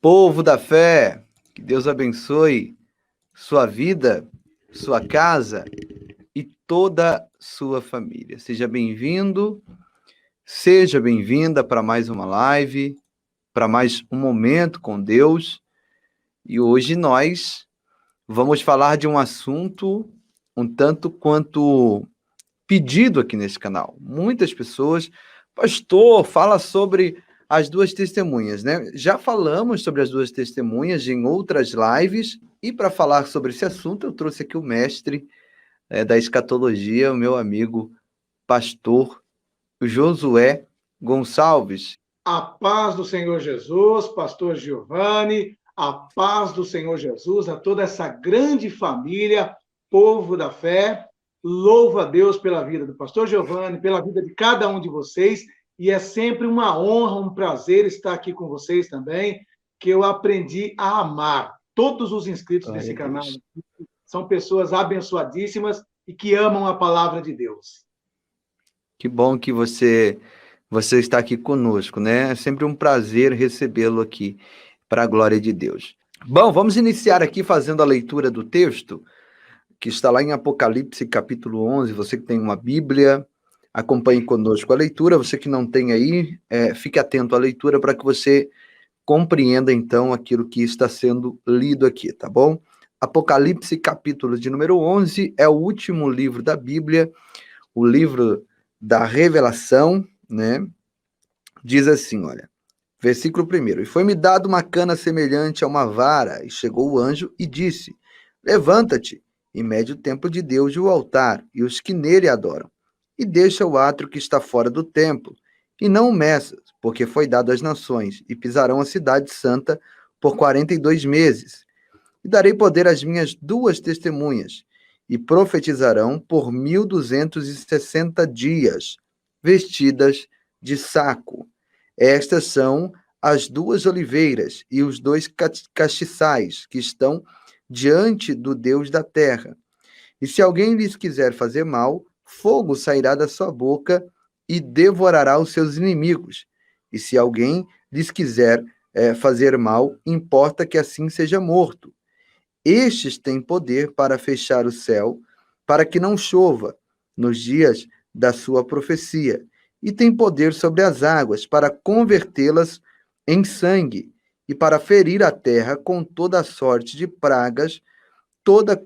Povo da fé, que Deus abençoe sua vida, sua casa e toda sua família. Seja bem-vindo, seja bem-vinda para mais uma live, para mais um momento com Deus. E hoje nós vamos falar de um assunto um tanto quanto pedido aqui nesse canal. Muitas pessoas, pastor, fala sobre as duas testemunhas, né? Já falamos sobre as duas testemunhas em outras lives, e para falar sobre esse assunto, eu trouxe aqui o mestre da escatologia, o meu amigo pastor Josué Gonçalves. A paz do Senhor Jesus, pastor Giovanni, a paz do Senhor Jesus, a toda essa grande família, povo da fé. Louvo a Deus pela vida do pastor Giovanni, pela vida de cada um de vocês, e é sempre uma honra, um prazer estar aqui com vocês também, que eu aprendi a amar. Todos os inscritos desse canal são pessoas abençoadíssimas e que amam a palavra de Deus. Que bom que você está aqui conosco, né? É sempre um prazer recebê-lo aqui, para a glória de Deus. Bom, vamos iniciar aqui fazendo a leitura do texto, que está lá em Apocalipse, capítulo 11. Você que tem uma Bíblia, acompanhe conosco a leitura. Você que não tem aí, fique atento à leitura para que você compreenda, então, aquilo que está sendo lido aqui, tá bom? Apocalipse, capítulo de número 11, é o último livro da Bíblia, o livro da revelação, né? Diz assim, olha, versículo 1. E foi-me dado uma cana semelhante a uma vara, e chegou o anjo e disse, levanta-te, e mede o templo de Deus e o altar, e os que nele adoram, e deixa o átrio que está fora do templo, e não o meças, porque foi dado às nações, e pisarão a cidade santa por 42 meses. E darei poder às minhas duas testemunhas, e profetizarão por 1260 dias, vestidas de saco. Estas são as duas oliveiras e os dois castiçais que estão diante do Deus da terra. E se alguém lhes quiser fazer mal, fogo sairá da sua boca e devorará os seus inimigos. E se alguém lhes quiser fazer mal, importa que assim seja morto. Estes têm poder para fechar o céu, para que não chova nos dias da sua profecia, e têm poder sobre as águas para convertê-las em sangue, e para ferir a terra com toda a sorte de pragas, todas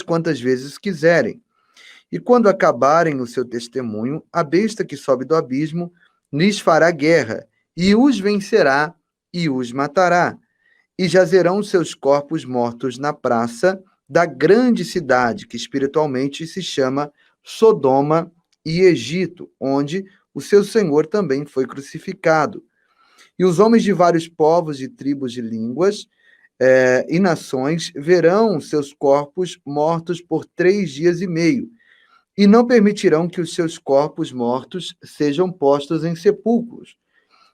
quantas vezes quiserem. E quando acabarem o seu testemunho, a besta que sobe do abismo lhes fará guerra, e os vencerá e os matará. E jazerão seus corpos mortos na praça da grande cidade, que espiritualmente se chama Sodoma e Egito, onde o seu Senhor também foi crucificado. E os homens de vários povos e tribos de línguas e nações verão seus corpos mortos por 3 dias e meio, e não permitirão que os seus corpos mortos sejam postos em sepulcros.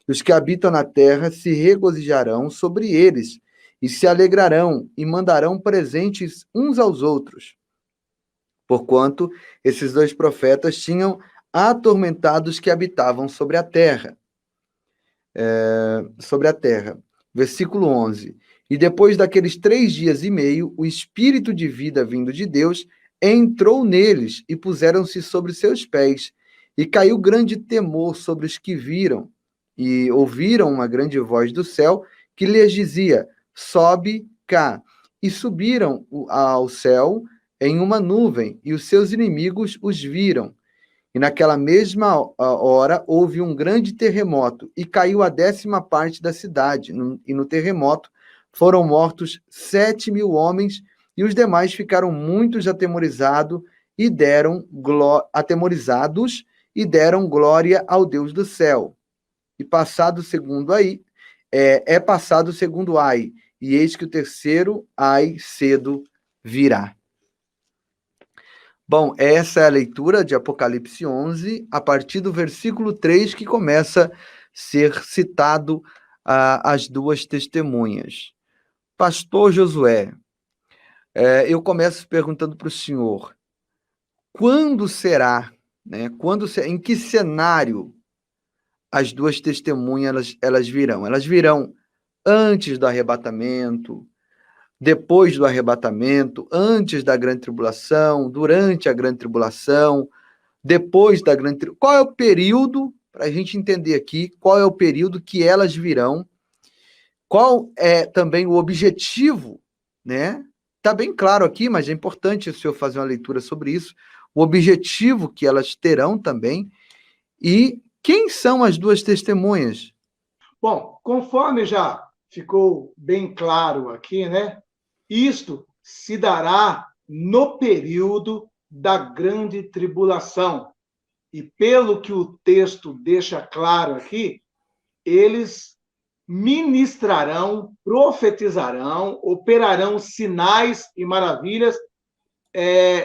Os que habitam na terra se regozijarão sobre eles, e se alegrarão, e mandarão presentes uns aos outros. Porquanto esses dois profetas tinham atormentado os que habitavam sobre a terra. Versículo 11. E depois daqueles 3 dias e meio, o Espírito de vida vindo de Deus entrou neles, e puseram-se sobre seus pés, e caiu grande temor sobre os que viram, e ouviram uma grande voz do céu que lhes dizia, sobe cá. E subiram ao céu em uma nuvem, e os seus inimigos os viram. E naquela mesma hora houve um grande terremoto, e caiu a 10ª parte da cidade, e no terremoto foram mortos 7.000 homens, e os demais ficaram muito atemorizados e deram glória ao Deus do céu. E passado o segundo ai, passado o segundo ai, e eis que o terceiro ai cedo virá. Bom, essa é a leitura de Apocalipse 11, a partir do versículo 3, que começa a ser citado as duas testemunhas. Pastor Josué, eu começo perguntando para o senhor, quando será, né, em que cenário as duas testemunhas elas virão? Elas virão antes do arrebatamento, depois do arrebatamento, antes da grande tribulação, durante a grande tribulação, depois da grande tribulação. Qual é o período, para a gente entender aqui, qual é o período que elas virão, qual é também o objetivo, né? Está bem claro aqui, mas é importante o senhor fazer uma leitura sobre isso, o objetivo que elas terão também, e quem são as duas testemunhas? Bom, conforme já ficou bem claro aqui, né? Isto se dará no período da grande tribulação. E pelo que o texto deixa claro aqui, eles ministrarão, profetizarão, operarão sinais e maravilhas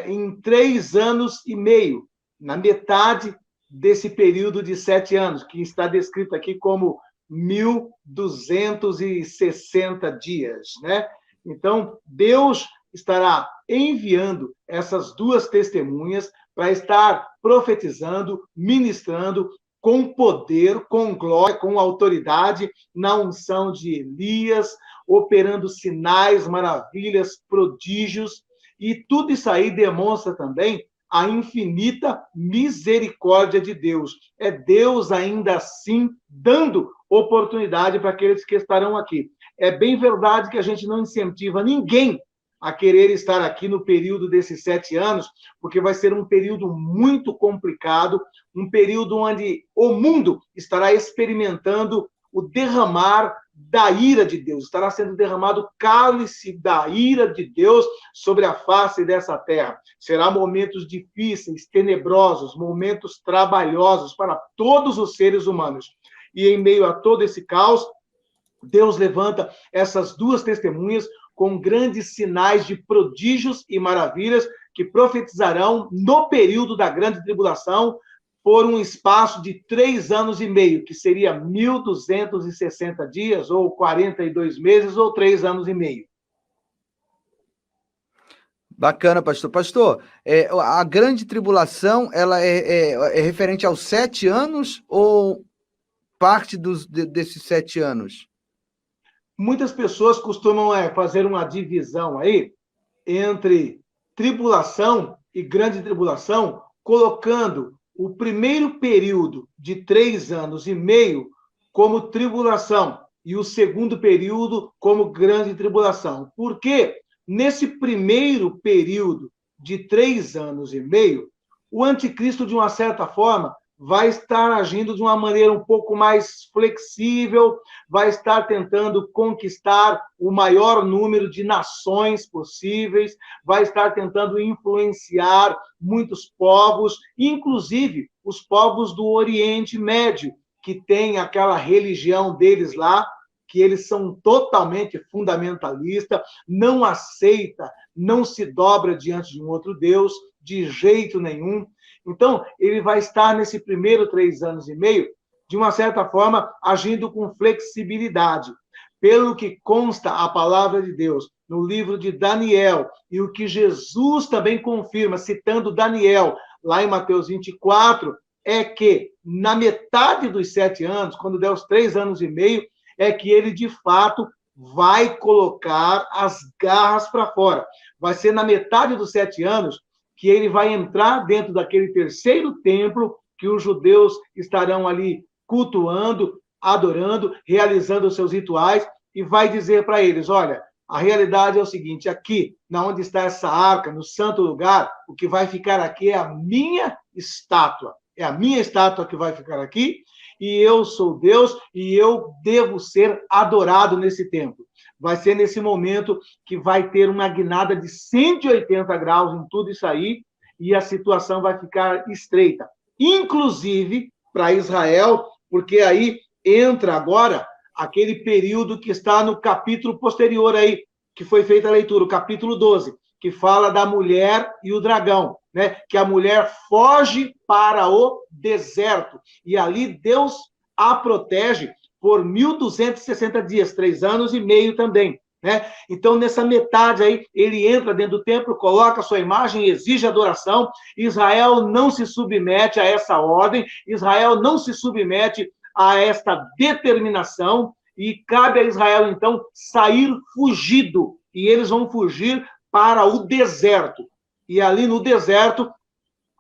em 3 anos e meio, na metade desse período de 7 anos, que está descrito aqui como 1.260 dias, né? Então, Deus estará enviando essas duas testemunhas para estar profetizando, ministrando com poder, com glória, com autoridade, na unção de Elias, operando sinais, maravilhas, prodígios, e tudo isso aí demonstra também a infinita misericórdia de Deus. É Deus ainda assim dando oportunidade para aqueles que estarão aqui. É bem verdade que a gente não incentiva ninguém a querer estar aqui no período desses 7 anos, porque vai ser um período muito complicado, um período onde o mundo estará experimentando o derramar da ira de Deus, estará sendo derramado o cálice da ira de Deus sobre a face dessa terra. Será momentos difíceis, tenebrosos, momentos trabalhosos para todos os seres humanos. E em meio a todo esse caos, Deus levanta essas duas testemunhas com grandes sinais de prodígios e maravilhas que profetizarão no período da grande tribulação por um espaço de 3 anos e meio, que seria 1.260 dias, ou 42 meses, ou 3 anos e meio. Bacana, pastor. Pastor, a grande tribulação, ela é referente aos 7 anos ou parte desses 7 anos? Muitas pessoas costumam fazer uma divisão aí entre tribulação e grande tribulação, colocando o primeiro período de 3 anos e meio como tribulação e o segundo período como grande tribulação. Porque nesse primeiro período de 3 anos e meio, o anticristo, de uma certa forma, vai estar agindo de uma maneira um pouco mais flexível, vai estar tentando conquistar o maior número de nações possíveis, vai estar tentando influenciar muitos povos, inclusive os povos do Oriente Médio, que tem aquela religião deles lá, que eles são totalmente fundamentalistas, não aceita, não se dobra diante de um outro Deus, de jeito nenhum. Então, ele vai estar nesse primeiro 3 anos e meio, de uma certa forma, agindo com flexibilidade. Pelo que consta a palavra de Deus no livro de Daniel, e o que Jesus também confirma, citando Daniel, lá em Mateus 24, é que na metade dos 7 anos, quando der os 3 anos e meio, é que ele, de fato, vai colocar as garras para fora. Vai ser na metade dos 7 anos que ele vai entrar dentro daquele terceiro templo que os judeus estarão ali cultuando, adorando, realizando os seus rituais, e vai dizer para eles, olha, a realidade é o seguinte, aqui, na onde está essa arca, no santo lugar, o que vai ficar aqui é a minha estátua. É a minha estátua que vai ficar aqui, e eu sou Deus, e eu devo ser adorado nesse templo. Vai ser nesse momento que vai ter uma guinada de 180 graus em tudo isso aí, e a situação vai ficar estreita. Inclusive para Israel, porque aí entra agora aquele período que está no capítulo posterior aí, que foi feita a leitura, o capítulo 12, que fala da mulher e o dragão, né? Que a mulher foge para o deserto, e ali Deus a protege por 1.260 dias, 3 anos e meio também, né? Então, nessa metade aí, ele entra dentro do templo, coloca a sua imagem, exige adoração. Israel não se submete a essa ordem, Israel não se submete a esta determinação, e cabe a Israel, então, sair fugido, e eles vão fugir para o deserto. E ali no deserto,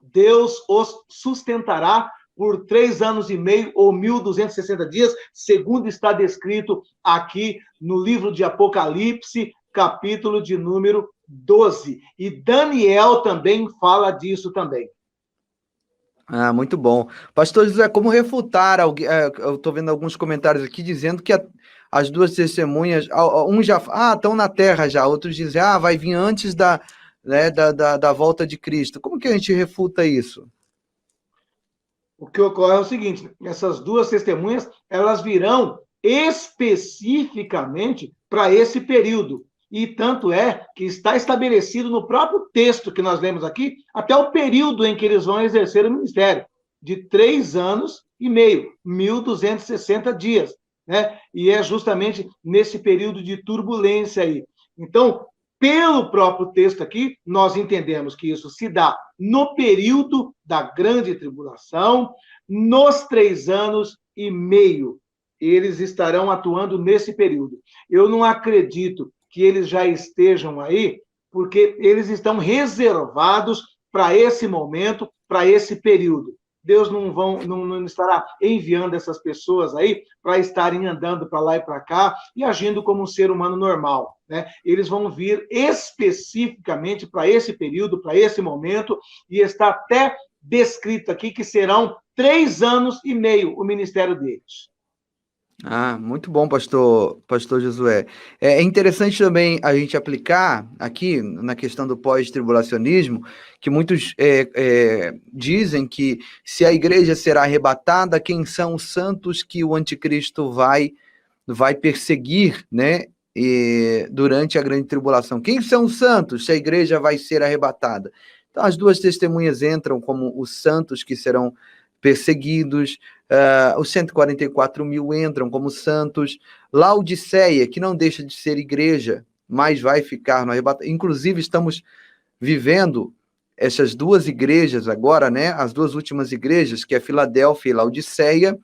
Deus os sustentará por 3 anos e meio, ou 1.260 dias, segundo está descrito aqui no livro de Apocalipse, capítulo de número 12. E Daniel também fala disso também. Ah, muito bom. Pastor José, como refutar alguém? Eu estou vendo alguns comentários aqui dizendo que as duas testemunhas, um já, estão na terra já, outros dizem, vai vir antes da volta de Cristo. Como que a gente refuta isso? O que ocorre é o seguinte, essas duas testemunhas, elas virão especificamente para esse período. E tanto é que está estabelecido no próprio texto que nós lemos aqui, até o período em que eles vão exercer o ministério, de 3 anos e meio, 1.260 dias, né? E é justamente nesse período de turbulência aí. Então, pelo próprio texto aqui, nós entendemos que isso se dá no período da grande tribulação, nos 3 anos e meio. Eles estarão atuando nesse período. Eu não acredito que eles já estejam aí, porque eles estão reservados para esse momento, para esse período. Deus não estará enviando essas pessoas aí para estarem andando para lá e para cá e agindo como um ser humano normal, né? Eles vão vir especificamente para esse período, para esse momento, e está até descrito aqui que serão 3 anos e meio o ministério deles. Muito bom, pastor Josué. É interessante também a gente aplicar aqui na questão do pós-tribulacionismo, que muitos dizem que se a igreja será arrebatada, quem são os santos que o anticristo vai perseguir, né, durante a grande tribulação? Quem são os santos se a igreja vai ser arrebatada? Então, as duas testemunhas entram como os santos que serão perseguidos, os 144 mil entram como santos, Laodiceia, que não deixa de ser igreja, mas vai ficar no arrebatamento. Inclusive, estamos vivendo essas duas igrejas agora, né? As duas últimas igrejas, que é Filadélfia e Laodiceia.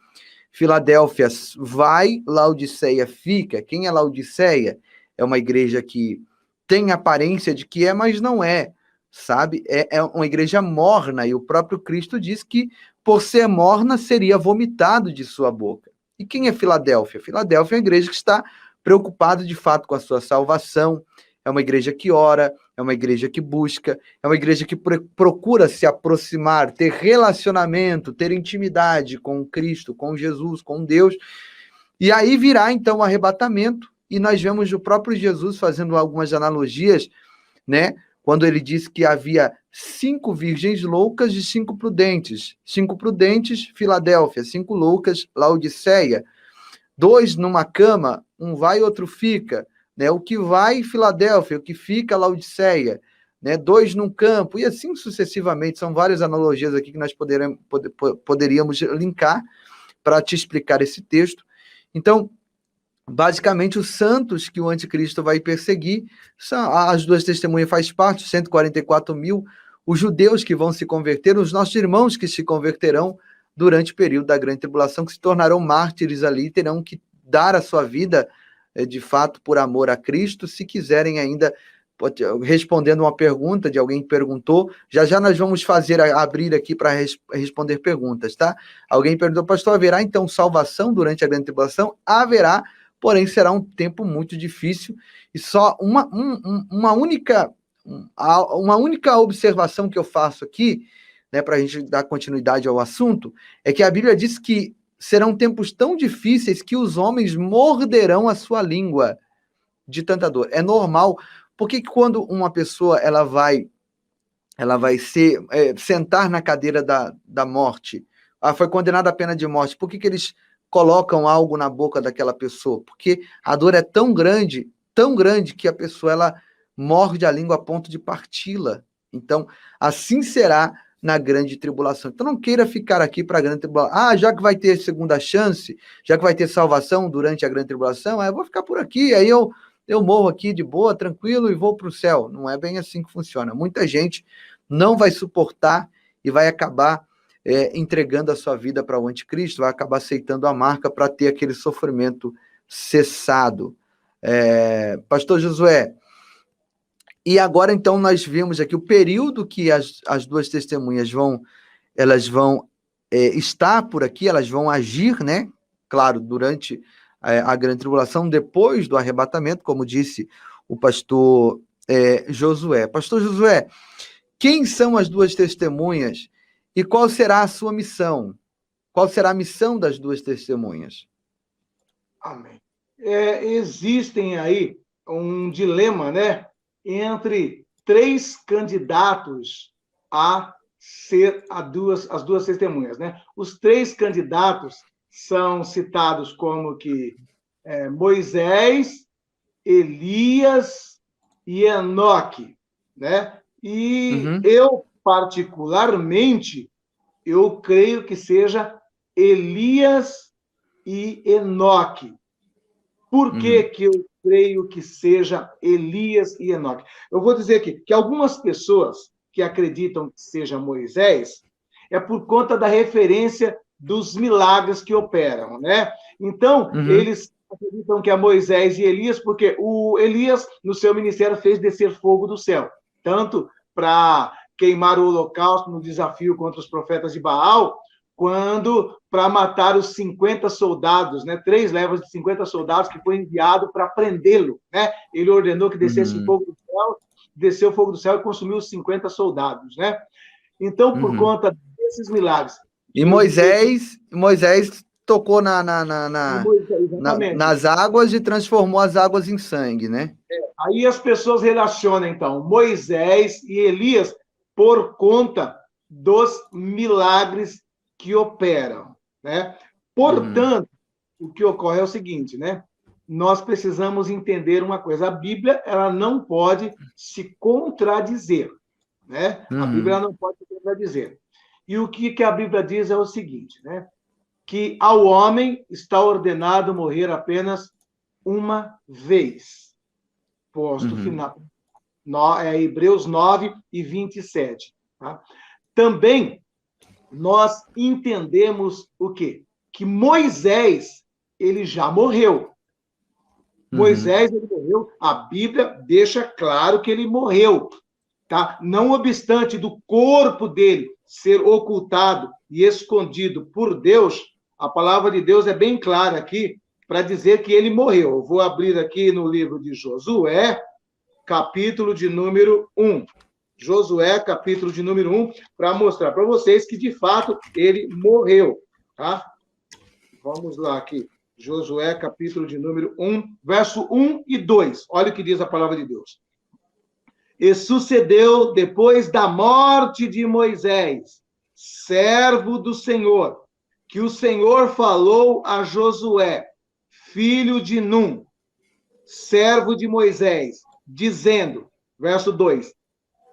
Filadélfia vai, Laodiceia fica. Quem é Laodiceia? É uma igreja que tem aparência de que é, mas não é, sabe? É uma igreja morna, e o próprio Cristo diz que, por ser morna, seria vomitado de sua boca. E quem é Filadélfia? Filadélfia é uma igreja que está preocupada, de fato, com a sua salvação, é uma igreja que ora, é uma igreja que busca, é uma igreja que procura se aproximar, ter relacionamento, ter intimidade com Cristo, com Jesus, com Deus. E aí virá, então, o arrebatamento, e nós vemos o próprio Jesus fazendo algumas analogias, né? Quando ele disse que havia 5 virgens loucas e 5 prudentes. 5 prudentes, Filadélfia. 5 loucas, Laodiceia. 2 numa cama, um vai e outro fica. Né? O que vai, Filadélfia. O que fica, Laodiceia. Né? 2 num campo. E assim sucessivamente. São várias analogias aqui que nós poderíamos linkar para te explicar esse texto. Então, basicamente, os santos que o anticristo vai perseguir, as duas testemunhas faz parte, 144 mil, os judeus que vão se converter, os nossos irmãos que se converterão durante o período da grande tribulação, que se tornarão mártires ali, terão que dar a sua vida, de fato, por amor a Cristo, se quiserem ainda, respondendo uma pergunta de alguém que perguntou, já nós vamos abrir aqui para responder perguntas, tá? Alguém perguntou, pastor, haverá então salvação durante a grande tribulação? Haverá, porém será um tempo muito difícil, e só uma única observação que eu faço aqui, né, para a gente dar continuidade ao assunto, é que a Bíblia diz que serão tempos tão difíceis que os homens morderão a sua língua de tanta dor. É normal, porque quando uma pessoa ela vai sentar na cadeira da morte, foi condenada à pena de morte, por que eles colocam algo na boca daquela pessoa? Porque a dor é tão grande que a pessoa ela morde a língua a ponto de parti-la. Então, assim será na grande tribulação. Então, não queira ficar aqui para a grande tribulação. Já que vai ter segunda chance, já que vai ter salvação durante a grande tribulação, eu vou ficar por aqui, aí eu morro aqui de boa, tranquilo, e vou para o céu. Não é bem assim que funciona. Muita gente não vai suportar e vai acabar entregando a sua vida para o anticristo, vai acabar aceitando a marca para ter aquele sofrimento cessado. Pastor Josué, e agora então nós vimos aqui o período que as duas testemunhas elas vão estar por aqui, elas vão agir, né? Claro, durante a grande tribulação, depois do arrebatamento, como disse o pastor Josué. Pastor Josué, quem são as duas testemunhas e qual será a sua missão? Qual será a missão das duas testemunhas? Amém. Existem aí um dilema, né, entre três candidatos a ser as duas testemunhas, né? Os três candidatos são citados como que Moisés, Elias e Enoque, né? E eu, particularmente, eu creio que seja Elias e Enoque. Por que que eu creio que seja Elias e Enoque? Eu vou dizer aqui que algumas pessoas que acreditam que seja Moisés é por conta da referência dos milagres que operam, né? Então, eles acreditam que é Moisés e Elias, porque o Elias, no seu ministério, fez descer fogo do céu, tanto para queimar o holocausto no desafio contra os profetas de Baal, quando para matar os 50 soldados, né? 3 levas de 50 soldados que foi enviado para prendê-lo, né? Ele ordenou que descesse fogo do céu, desceu o fogo do céu e consumiu os 50 soldados, né? Então, por conta desses milagres. E Moisés tocou nas águas e transformou as águas em sangue, né? Aí as pessoas relacionam, então, Moisés e Elias por conta dos milagres que operam, né? Portanto, o que ocorre é o seguinte, né? Nós precisamos entender uma coisa. A Bíblia, ela não pode se contradizer, né? A Bíblia não pode se contradizer. E o que a Bíblia diz é o seguinte, né? Que ao homem está ordenado morrer apenas uma vez. Posto final. Hebreus 9 e 27. Tá? Também nós entendemos o quê? Que Moisés, ele já morreu. Moisés, ele morreu. A Bíblia deixa claro que ele morreu. Tá? Não obstante do corpo dele ser ocultado e escondido por Deus, a palavra de Deus é bem clara aqui para dizer que ele morreu. Eu vou abrir aqui no livro de Josué, capítulo de número 1. Josué, capítulo de número 1, para mostrar para vocês que, de fato, ele morreu. Tá? Vamos lá aqui. Josué, capítulo de número 1, verso 1 e 2. Olha o que diz a palavra de Deus. E sucedeu, depois da morte de Moisés, servo do Senhor, que o Senhor falou a Josué, filho de Num, servo de Moisés, dizendo, verso 2,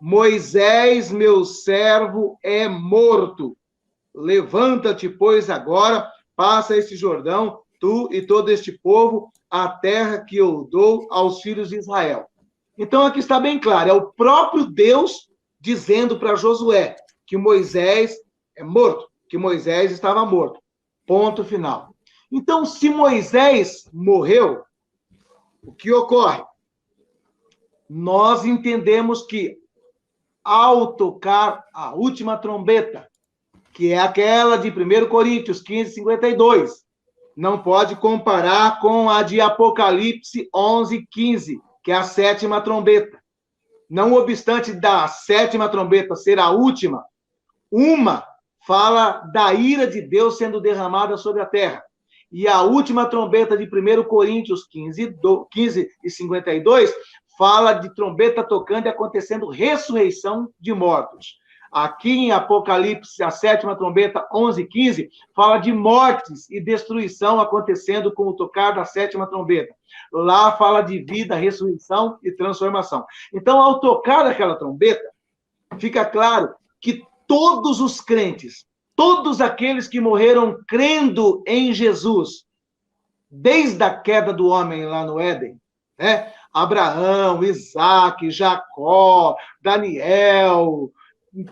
Moisés, meu servo, é morto. Levanta-te, pois, agora, passa este Jordão, tu e todo este povo, a terra que eu dou aos filhos de Israel. Então, aqui está bem claro, é o próprio Deus dizendo para Josué que Moisés é morto, que Moisés estava morto. Ponto final. Então, se Moisés morreu, o que ocorre? Nós entendemos que, ao tocar a última trombeta, que é aquela de 1 Coríntios 15, 52, não pode comparar com a de Apocalipse 11, 15, que é a 7ª trombeta. Não obstante da 7ª trombeta ser a última, uma fala da ira de Deus sendo derramada sobre a terra. E a última trombeta de 1 Coríntios 15 e 52 fala de trombeta tocando e acontecendo ressurreição de mortos. Aqui em Apocalipse, a 7ª trombeta, 11 e 15, fala de mortes e destruição acontecendo com o tocar da 7ª trombeta. Lá fala de vida, ressurreição e transformação. Então, ao tocar aquela trombeta, fica claro que todos os crentes, todos aqueles que morreram crendo em Jesus, desde a queda do homem lá no Éden, né? Abraão, Isaac, Jacó, Daniel,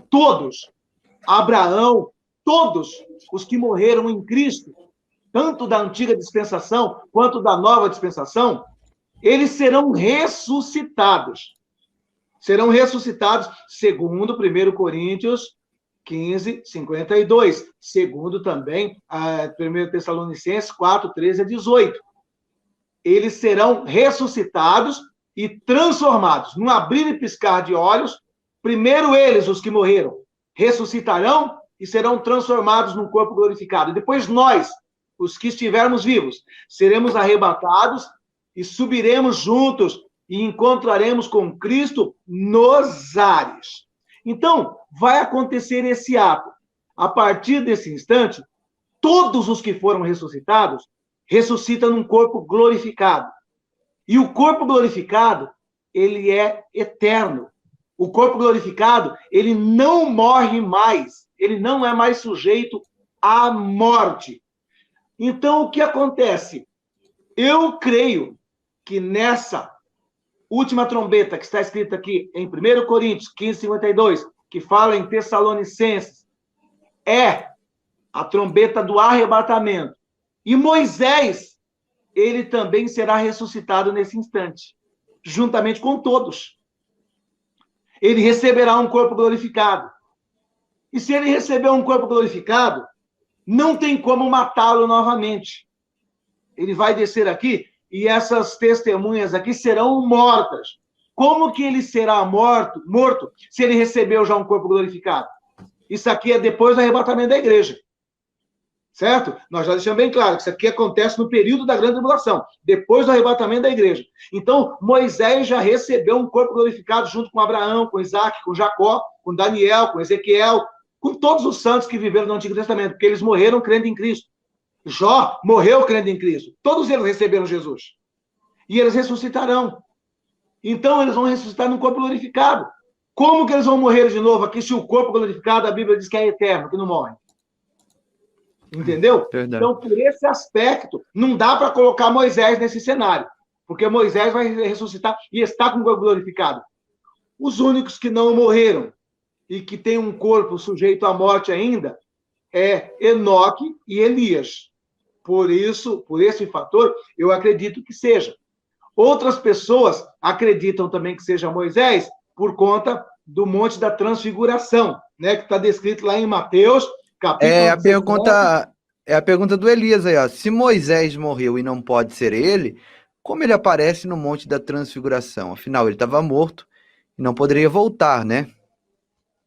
todos, Abraão, todos os que morreram em Cristo, tanto da antiga dispensação quanto da nova dispensação, eles serão ressuscitados. Serão ressuscitados, segundo 1 Coríntios 15, 52. Segundo também 1 Tessalonicenses 4, 13 a 18. Eles serão ressuscitados e transformados. Num abrir e piscar de olhos, primeiro eles, os que morreram, ressuscitarão e serão transformados num corpo glorificado. E depois nós, os que estivermos vivos, seremos arrebatados e subiremos juntos e encontraremos com Cristo nos ares. Então, vai acontecer esse ato. A partir desse instante, todos os que foram ressuscitados ressuscitam num corpo glorificado. E o corpo glorificado, ele é eterno. O corpo glorificado, ele não morre mais. Ele não é mais sujeito à morte. Então, o que acontece? Eu creio que nessa última trombeta que está escrita aqui em 1 Coríntios 15, 52, que fala em Tessalonicenses, é a trombeta do arrebatamento. E Moisés, ele também será ressuscitado nesse instante, juntamente com todos. Ele receberá um corpo glorificado. E se ele receber um corpo glorificado, não tem como matá-lo novamente. Ele vai descer aqui e essas testemunhas aqui serão mortas. Como que ele será morto se ele recebeu já um corpo glorificado? Isso aqui é depois do arrebatamento da igreja. Certo? Nós já deixamos bem claro que isso aqui acontece no período da grande tribulação, depois do arrebatamento da igreja. Então, Moisés já recebeu um corpo glorificado junto com Abraão, com Isaac, com Jacó, com Daniel, com Ezequiel, com todos os santos que viveram no Antigo Testamento, porque eles morreram crendo em Cristo. Jó morreu crendo em Cristo. Todos eles receberam Jesus. E eles ressuscitarão. Então, eles vão ressuscitar num corpo glorificado. Como que eles vão morrer de novo aqui se o corpo glorificado, a Bíblia diz que é eterno, que não morre? Entendeu? Verdade. Então, por esse aspecto, não dá para colocar Moisés nesse cenário. Porque Moisés vai ressuscitar e está com o corpo glorificado. Os únicos que não morreram e que têm um corpo sujeito à morte ainda é Enoque e Elias. Por isso, por esse fator, eu acredito que seja. Outras pessoas acreditam também que seja Moisés por conta do Monte da Transfiguração, né, que está descrito lá em Mateus, capítulo 17. É a pergunta do Elias aí, ó. Se Moisés morreu e não pode ser ele, como ele aparece no Monte da Transfiguração? Afinal, ele estava morto e não poderia voltar, né?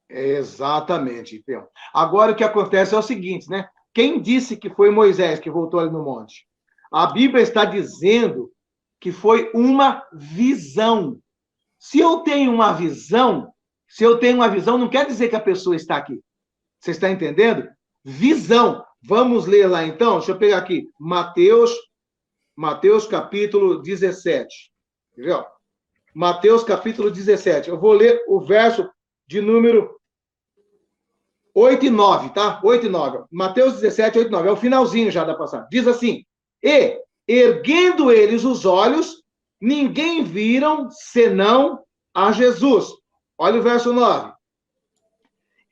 Exatamente, então. Agora, o que acontece é o seguinte, né? Quem disse que foi Moisés que voltou ali no monte? A Bíblia está dizendo que foi uma visão. Se eu tenho uma visão, não quer dizer que a pessoa está aqui. Você está entendendo? Visão. Vamos ler lá, então? Deixa eu pegar aqui. Mateus capítulo 17. Quer ver? Mateus capítulo 17. Eu vou ler o verso de número 8 e 9, tá? 8 e 9. Mateus 17, 8 e 9. É o finalzinho já da passagem. Diz assim: E, erguendo eles os olhos, ninguém viram senão a Jesus. Olha o verso 9.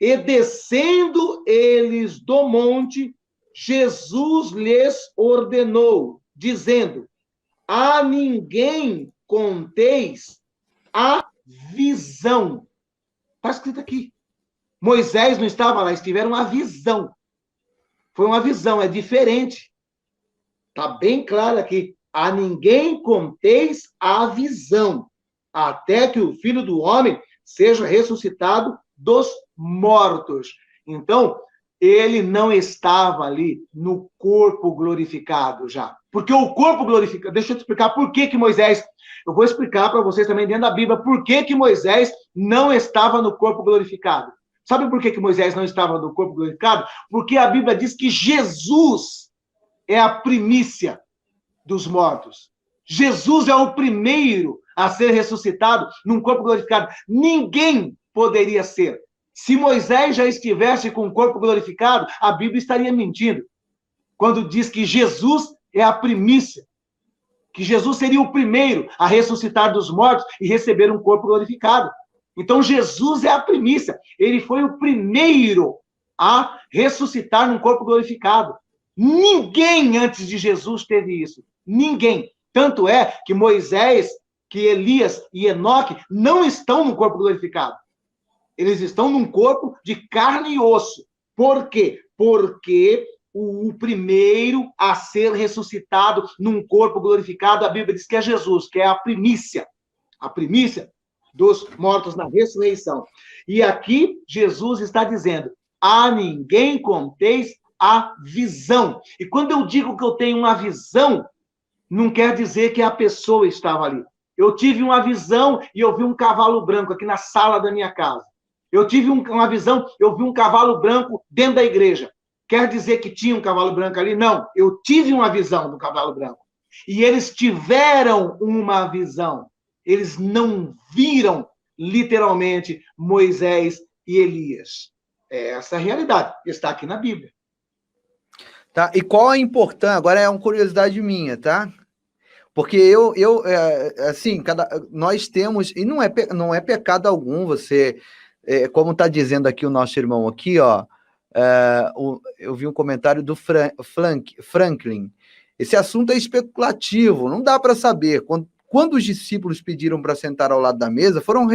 E descendo eles do monte, Jesus lhes ordenou, dizendo: a ninguém conteis a visão. Está escrito aqui. Moisés não estava lá, eles tiveram uma visão. Foi uma visão, é diferente. Está bem claro aqui. A ninguém conteis a visão, até que o Filho do Homem seja ressuscitado dos mortos. Então, ele não estava ali no corpo glorificado já. Porque o corpo glorificado... Deixa eu te explicar por que Moisés... Eu vou explicar para vocês também dentro da Bíblia por que Moisés não estava no corpo glorificado. Sabe por que Moisés não estava no corpo glorificado? Porque a Bíblia diz que Jesus é a primícia dos mortos. Jesus é o primeiro a ser ressuscitado num corpo glorificado. Ninguém poderia ser. Se Moisés já estivesse com o corpo glorificado, a Bíblia estaria mentindo. Quando diz que Jesus é a primícia. Que Jesus seria o primeiro a ressuscitar dos mortos e receber um corpo glorificado. Então, Jesus é a primícia. Ele foi o primeiro a ressuscitar num corpo glorificado. Ninguém antes de Jesus teve isso. Ninguém. Tanto é que Moisés, que Elias e Enoque não estão num corpo glorificado. Eles estão num corpo de carne e osso. Por quê? Porque o primeiro a ser ressuscitado num corpo glorificado, a Bíblia diz que é Jesus, que é a primícia dos mortos na ressurreição. E aqui Jesus está dizendo: a ninguém conteis a visão. E quando eu digo que eu tenho uma visão, não quer dizer que a pessoa estava ali. Eu tive uma visão e eu vi um cavalo branco aqui na sala da minha casa. Eu tive uma visão, eu vi um cavalo branco dentro da igreja. Quer dizer que tinha um cavalo branco ali? Não, eu tive uma visão do cavalo branco. E eles tiveram uma visão. Eles não viram, literalmente, Moisés e Elias. É essa a realidade, está aqui na Bíblia. Tá? E qual a importância? Agora é uma curiosidade minha, tá? Porque assim, nós temos, e não é pecado algum você, como está dizendo aqui o nosso irmão aqui, ó, eu vi um comentário do Franklin. Esse assunto é especulativo, não dá para saber. Quando os discípulos pediram para sentar ao lado da mesa, foram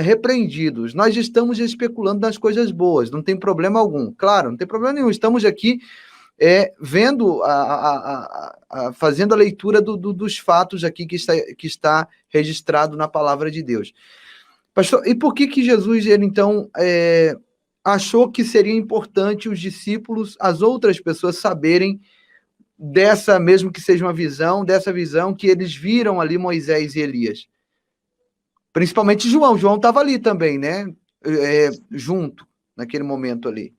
repreendidos. Nós estamos especulando nas coisas boas, não tem problema algum. Claro, não tem problema nenhum. Estamos aqui vendo, fazendo a leitura dos fatos aqui que está registrado na palavra de Deus. Pastor, e por que Jesus, ele então, achou que seria importante os discípulos, as outras pessoas saberem dessa, mesmo que seja uma visão, dessa visão que eles viram ali Moisés e Elias? Principalmente João. João estava ali também, né? Junto, naquele momento ali.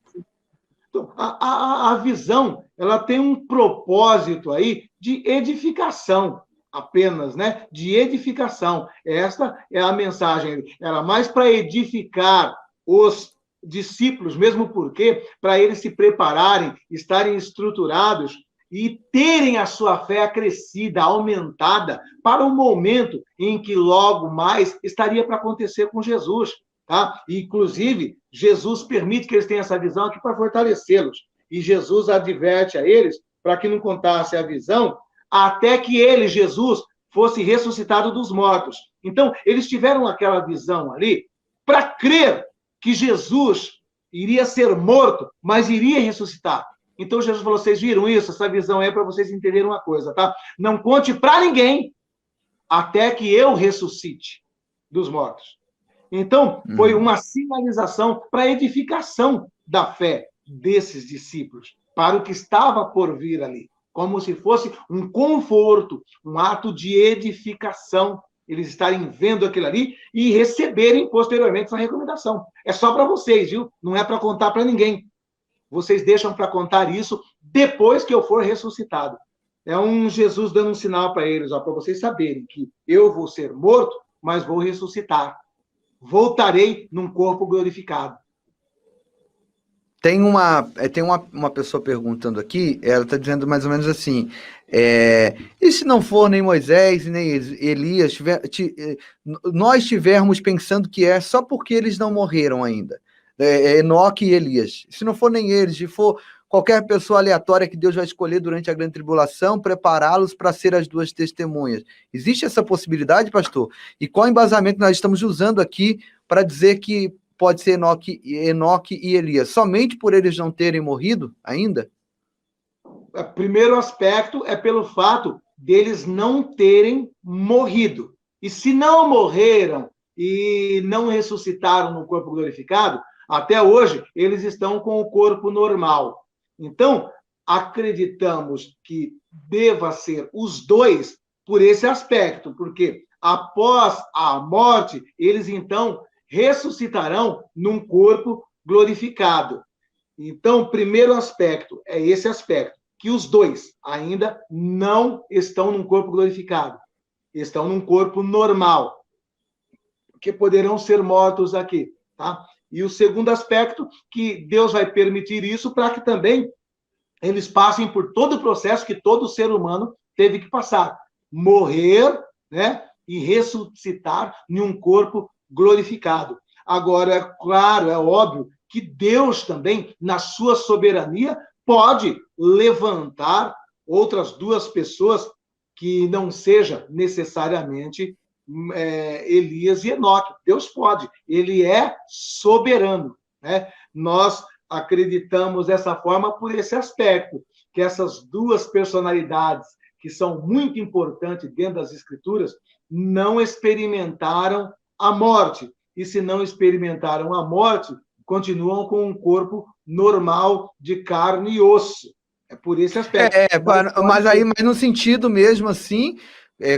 Então, a visão, ela tem um propósito aí de edificação, apenas, né? De edificação. Esta é a mensagem. Era mais para edificar os discípulos, mesmo porque, para eles se prepararem, estarem estruturados e terem a sua fé acrescida, aumentada, para o momento em que logo mais estaria para acontecer com Jesus. Tá? Inclusive, Jesus permite que eles tenham essa visão aqui para fortalecê-los. E Jesus adverte a eles para que não contasse a visão até que ele, Jesus, fosse ressuscitado dos mortos. Então, eles tiveram aquela visão ali para crer que Jesus iria ser morto, mas iria ressuscitar. Então, Jesus falou: vocês viram isso? Essa visão é para vocês entenderem uma coisa, tá? Não conte para ninguém até que eu ressuscite dos mortos. Então, foi uma sinalização para a edificação da fé desses discípulos, para o que estava por vir ali, como se fosse um conforto, um ato de edificação, eles estarem vendo aquilo ali e receberem posteriormente essa recomendação. É só para vocês, viu? Não é para contar para ninguém. Vocês deixam para contar isso depois que eu for ressuscitado. É um Jesus dando um sinal para eles, para vocês saberem que eu vou ser morto, mas vou ressuscitar. Voltarei num corpo glorificado. Tem uma pessoa perguntando aqui, ela está dizendo mais ou menos assim, e se não for nem Moisés, nem Elias, nós estivermos pensando que é só porque eles não morreram ainda, Enoque e Elias, se não for nem eles, se for qualquer pessoa aleatória que Deus vai escolher durante a grande tribulação, prepará-los para ser as duas testemunhas. Existe essa possibilidade, pastor? E qual embasamento nós estamos usando aqui para dizer que pode ser Enoque e Elias? Somente por eles não terem morrido ainda? O primeiro aspecto é pelo fato deles não terem morrido. E se não morreram e não ressuscitaram no corpo glorificado, até hoje eles estão com o corpo normal. Então, acreditamos que deva ser os dois por esse aspecto, porque após a morte, eles então ressuscitarão num corpo glorificado. Então, o primeiro aspecto é esse aspecto, que os dois ainda não estão num corpo glorificado, estão num corpo normal, que poderão ser mortos aqui, tá? E o segundo aspecto, que Deus vai permitir isso para que também eles passem por todo o processo que todo ser humano teve que passar. Morrer, né? E ressuscitar em um corpo glorificado. Agora, é claro, é óbvio que Deus também, na sua soberania, pode levantar outras duas pessoas que não seja necessariamente Elias e Enoque. Deus pode, ele é soberano, né? Nós acreditamos dessa forma por esse aspecto, que essas duas personalidades, que são muito importantes dentro das Escrituras, não experimentaram a morte. E se não experimentaram a morte, continuam com um corpo normal de carne e osso. É por esse aspecto. Mas no sentido mesmo assim,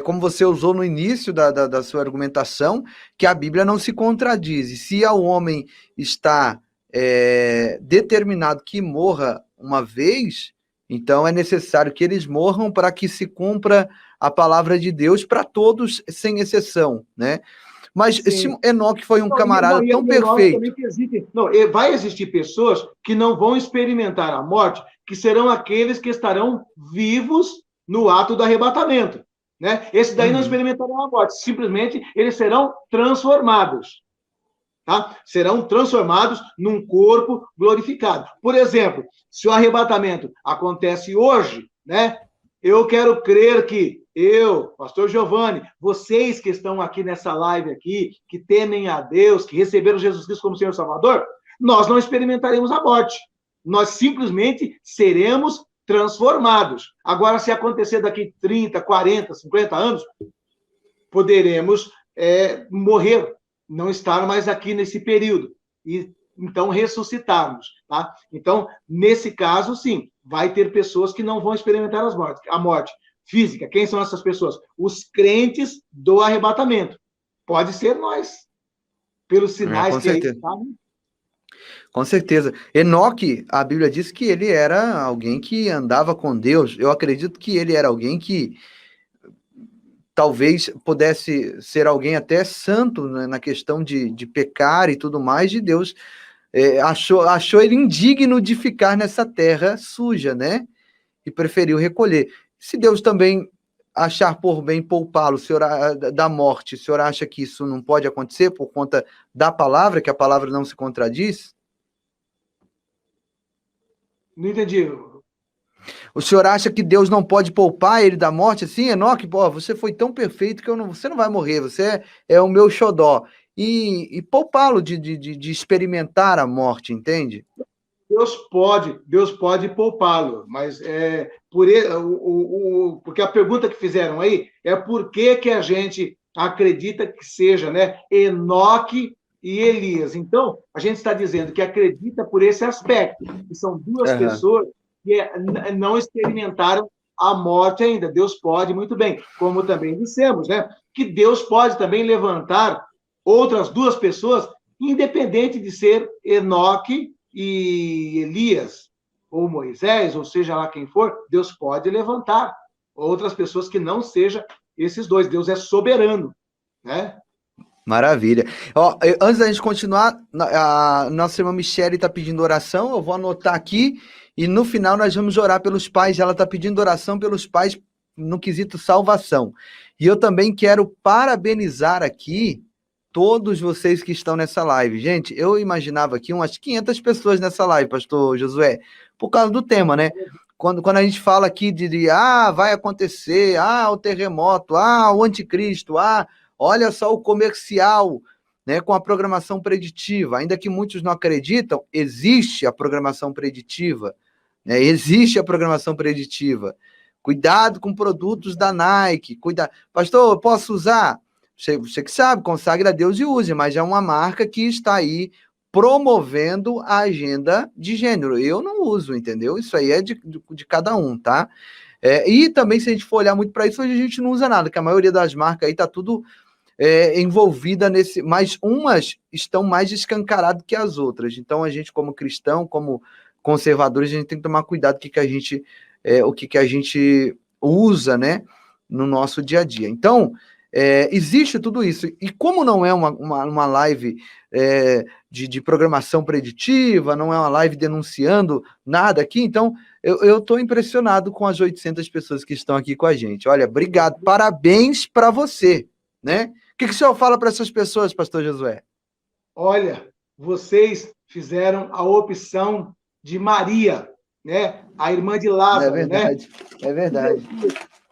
como você usou no início da sua argumentação, que a Bíblia não se contradiz. E se o homem está determinado que morra uma vez, então é necessário que eles morram para que se cumpra a palavra de Deus para todos, sem exceção, né? Mas se Enoque foi um camarada tão perfeito... Vai existir pessoas que não vão experimentar a morte, que serão aqueles que estarão vivos no ato do arrebatamento, né? Esses daí não experimentarão a morte, simplesmente eles serão transformados, tá? Serão transformados num corpo glorificado. Por exemplo, se o arrebatamento acontece hoje, né? Eu quero crer que pastor Giovanni, vocês que estão aqui nessa live aqui, que temem a Deus, que receberam Jesus Cristo como Senhor e Salvador, nós não experimentaremos a morte. Nós simplesmente seremos transformados. Agora, se acontecer daqui 30, 40, 50 anos, poderemos morrer, não estar mais aqui nesse período. E então ressuscitarmos, tá? Então, nesse caso, sim, vai ter pessoas que não vão experimentar a morte física. Quem são essas pessoas? Os crentes do arrebatamento. Pode ser nós, pelos sinais que aí sabem. Com certeza. Enoque, a Bíblia diz que ele era alguém que andava com Deus. Eu acredito que ele era alguém que talvez pudesse ser alguém até santo, né, na questão de pecar e tudo mais, de Deus. Achou ele indigno de ficar nessa terra suja, né? E preferiu recolher. Se Deus também achar por bem poupá-lo da morte, o senhor acha que isso não pode acontecer por conta da palavra, que a palavra não se contradiz? Não entendi. O senhor acha que Deus não pode poupar ele da morte? Assim, Enoque, pô, você foi tão perfeito que você não vai morrer, você é o meu xodó. E poupá-lo de experimentar a morte, entende? Deus pode poupá-lo, mas porque a pergunta que fizeram aí é por que a gente acredita que seja, né, Enoque e Elias. Então, a gente está dizendo que acredita por esse aspecto, que são duas pessoas que não experimentaram a morte ainda. Deus pode, muito bem, como também dissemos, né, que Deus pode também levantar outras duas pessoas, independente de ser Enoque e Elias, ou Moisés, ou seja lá quem for, Deus pode levantar outras pessoas que não sejam esses dois. Deus é soberano, né? Maravilha. Ó, antes da gente continuar, a nossa irmã Michele está pedindo oração, eu vou anotar aqui, e no final nós vamos orar pelos pais. Ela está pedindo oração pelos pais no quesito salvação. E eu também quero parabenizar aqui todos vocês que estão nessa live. Gente, eu imaginava aqui umas 500 pessoas nessa live, pastor Josué, por causa do tema, né? Quando a gente fala aqui vai acontecer, o terremoto, o anticristo, olha só o comercial, né, com a programação preditiva. Ainda que muitos não acreditam, existe a programação preditiva, né? Existe a programação preditiva. Cuidado com produtos da Nike, pastor, eu posso usar? Você que sabe, consagre a Deus e use, mas é uma marca que está aí promovendo a agenda de gênero. Eu não uso, entendeu? Isso aí é de cada um, tá? E também, se a gente for olhar muito para isso, hoje a gente não usa nada, que a maioria das marcas aí tá tudo envolvida nesse... Mas umas estão mais escancaradas que as outras. Então, a gente, como cristão, como conservadores, a gente tem que tomar cuidado com o que a gente usa, né, no nosso dia a dia. Então, existe tudo isso. E como não é uma live de programação preditiva, não é uma live denunciando nada aqui, então eu estou impressionado com as 800 pessoas que estão aqui com a gente. Olha, obrigado, parabéns para você, né? O que o senhor fala para essas pessoas, pastor Josué? Olha, vocês fizeram a opção de Maria, né? A irmã de Lázaro, É verdade, né? é verdade.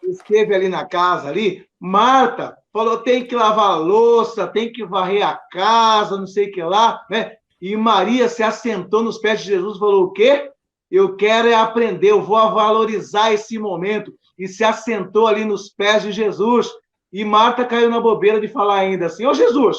Esteve ali na casa ali, Marta falou, tem que lavar a louça, tem que varrer a casa, não sei o que lá, né? E Maria se assentou nos pés de Jesus e falou, o quê? Eu quero é aprender, eu vou valorizar esse momento. E se assentou ali nos pés de Jesus. E Marta caiu na bobeira de falar ainda assim, ô Jesus,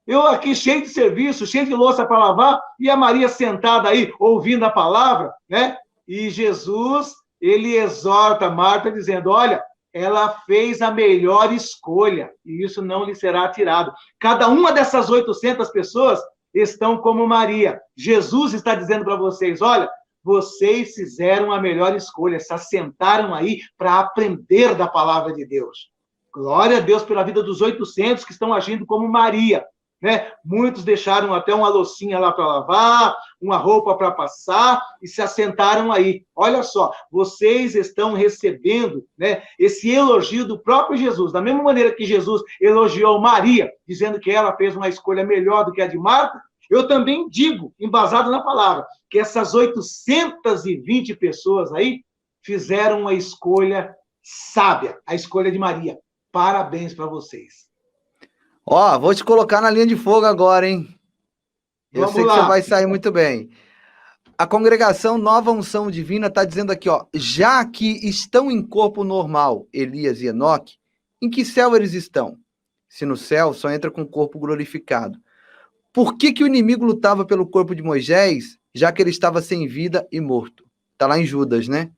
eu aqui cheio de serviço, cheio de louça para lavar, e a Maria sentada aí, ouvindo a palavra, né? E Jesus, ele exorta Marta, dizendo, olha, ela fez a melhor escolha, e isso não lhe será tirado. Cada uma dessas 800 pessoas estão como Maria. Jesus está dizendo para vocês, olha, vocês fizeram a melhor escolha, se assentaram aí para aprender da palavra de Deus. Glória a Deus pela vida dos 800 que estão agindo como Maria. Né? Muitos deixaram até uma loucinha lá para lavar, uma roupa para passar e se assentaram aí. Olha só, vocês estão recebendo, né, esse elogio do próprio Jesus. Da mesma maneira que Jesus elogiou Maria, dizendo que ela fez uma escolha melhor do que a de Marta, eu também digo, embasado na palavra, que essas 820 pessoas aí fizeram uma escolha sábia, a escolha de Maria. Parabéns para vocês. Ó, vou te colocar na linha de fogo agora, hein? Eu Vamos sei que lá. você vai sair muito bem. A congregação Nova Unção Divina está dizendo aqui, ó, já que estão em corpo normal Elias e Enoque, em que céu eles estão? Se no céu, só entra com o corpo glorificado. Por que que o inimigo lutava pelo corpo de Moisés, já que ele estava sem vida e morto? Está lá em Judas, né?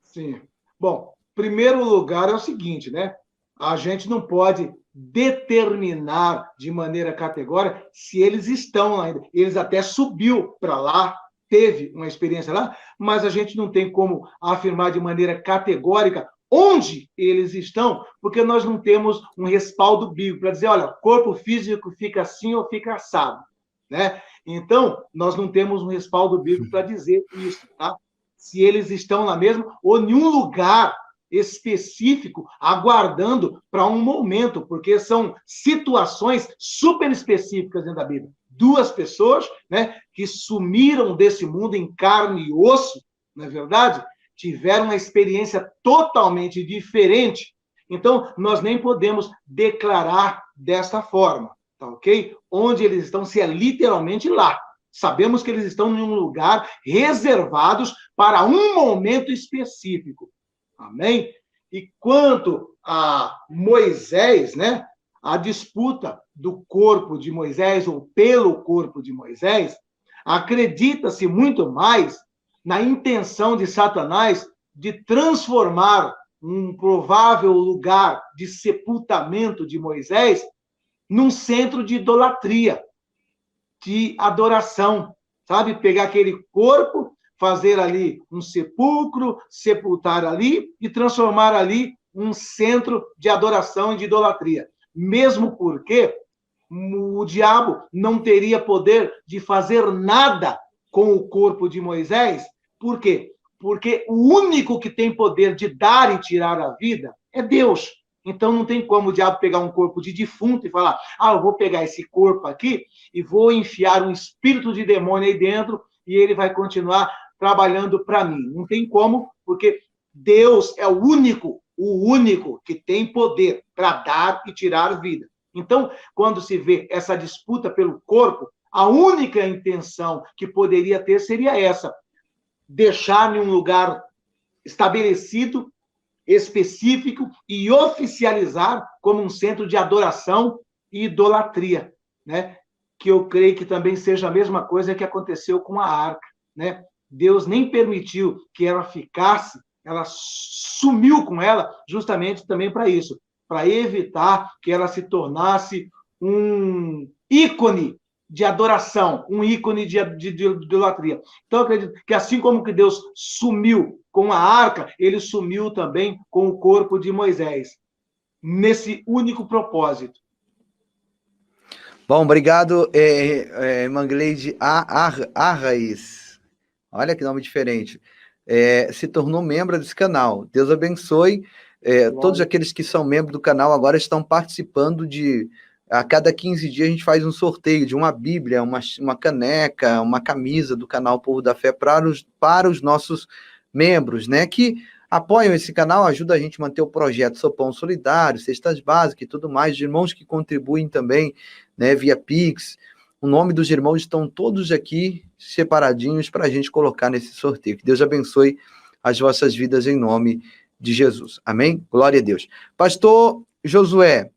Sim. Bom, primeiro lugar é o seguinte, né? A gente não pode determinar de maneira categórica se eles estão lá ainda. Eles até subiu para lá, teve uma experiência lá, mas a gente não tem como afirmar de maneira categórica onde eles estão, porque nós não temos um respaldo bíblico para dizer, olha, corpo físico fica assim ou fica assado, né? Então, nós não temos um respaldo bíblico para dizer isso, tá? Se eles estão lá mesmo ou em um lugar específico, aguardando para um momento, porque são situações super específicas dentro da Bíblia. Duas pessoas, né, que sumiram desse mundo em carne e osso, não é verdade? Tiveram uma experiência totalmente diferente. Então, nós nem podemos declarar desta forma, tá ok? Onde eles estão, se é literalmente lá. Sabemos que eles estão em um lugar reservados para um momento específico. Amém? E quanto a Moisés, né? A disputa do corpo de Moisés ou pelo corpo de Moisés, acredita-se muito mais na intenção de Satanás de transformar um provável lugar de sepultamento de Moisés num centro de idolatria, de adoração, sabe? Pegar aquele corpo, fazer ali um sepulcro, sepultar ali e transformar ali um centro de adoração e de idolatria. Mesmo porque o diabo não teria poder de fazer nada com o corpo de Moisés. Por quê? Porque o único que tem poder de dar e tirar a vida é Deus. Então não tem como o diabo pegar um corpo de defunto e falar, eu vou pegar esse corpo aqui e vou enfiar um espírito de demônio aí dentro e ele vai continuar trabalhando para mim. Não tem como, porque Deus é o único que tem poder para dar e tirar vida. Então, quando se vê essa disputa pelo corpo, a única intenção que poderia ter seria essa, deixar em um lugar estabelecido, específico e oficializar como um centro de adoração e idolatria, né? Que eu creio que também seja a mesma coisa que aconteceu com a arca, né? Deus nem permitiu que ela ficasse, ela sumiu com ela justamente também para isso, para evitar que ela se tornasse um ícone de adoração, um ícone de idolatria. Então, eu acredito que assim como que Deus sumiu com a arca, ele sumiu também com o corpo de Moisés, nesse único propósito. Bom, obrigado, Mangleide Arraiz. Olha que nome diferente. Se tornou membro desse canal. Deus abençoe. Todos aqueles que são membros do canal agora estão participando de A cada 15 dias a gente faz um sorteio de uma Bíblia, uma caneca, uma camisa do canal Povo da Fé para os nossos membros, né? Que apoiam esse canal, ajuda a gente a manter o projeto Sopão Solidário, Cestas Básicas e tudo mais, de irmãos que contribuem também, né, via Pix. O nome dos irmãos estão todos aqui separadinhos para a gente colocar nesse sorteio. Que Deus abençoe as vossas vidas em nome de Jesus. Amém? Glória a Deus. Pastor Josué,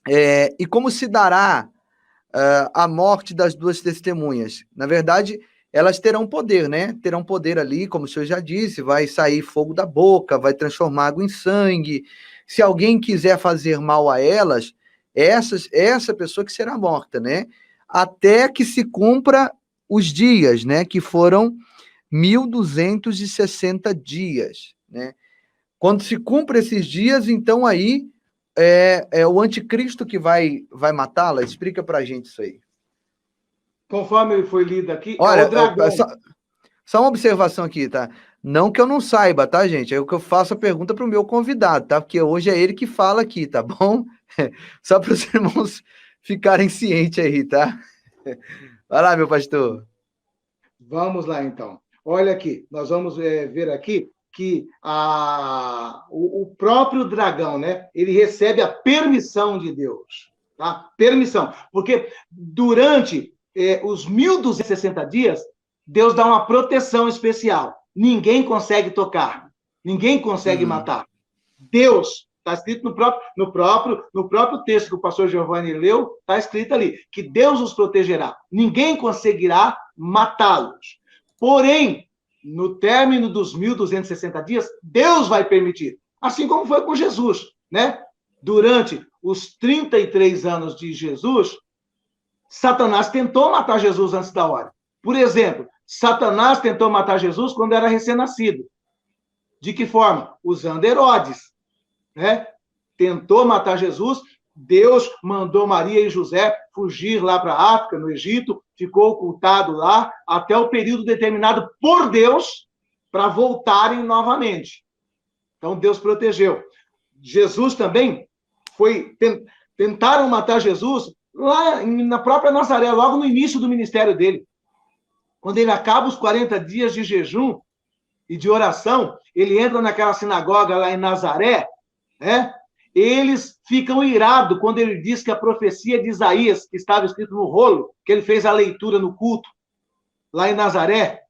e como se dará a morte das duas testemunhas? Na verdade, elas terão poder, né? Terão poder ali, como o senhor já disse, vai sair fogo da boca, vai transformar água em sangue. Se alguém quiser fazer mal a elas, essa pessoa que será morta, né? Até que se cumpra os dias, né? Que foram 1.260 dias, né? Quando se cumpre esses dias, então aí é o anticristo que vai matá-la? Explica pra gente isso aí. Conforme ele foi lido aqui, olha, é o dragão. Só uma observação aqui, tá? Não que eu não saiba, tá, gente? É o que eu faço a pergunta pro meu convidado, tá? Porque hoje é ele que fala aqui, tá bom? Só para os irmãos ficarem cientes aí, tá? Vai lá, meu pastor. Vamos lá, então. Olha aqui, nós vamos ver aqui que o próprio dragão, né? Ele recebe a permissão de Deus, tá? Permissão. Porque durante os 1.260 dias, Deus dá uma proteção especial. Ninguém consegue tocar, ninguém consegue matar. Deus, está escrito no próprio texto que o pastor Giovanni leu, está escrito ali, que Deus os protegerá. Ninguém conseguirá matá-los. Porém, no término dos 1.260 dias, Deus vai permitir. Assim como foi com Jesus, né? Durante os 33 anos de Jesus, Satanás tentou matar Jesus antes da hora. Por exemplo, Satanás tentou matar Jesus quando era recém-nascido. De que forma? Usando Herodes, né? Tentou matar Jesus, Deus mandou Maria e José fugir lá para a África, no Egito, ficou ocultado lá até o período determinado por Deus para voltarem novamente. Então, Deus protegeu. Jesus também tentaram matar Jesus lá na própria Nazaré, logo no início do ministério dele. Quando ele acaba os 40 dias de jejum e de oração, ele entra naquela sinagoga lá em Nazaré, né? Eles ficam irados quando ele diz que a profecia de Isaías, que estava escrito no rolo, que ele fez a leitura no culto, lá em Nazaré,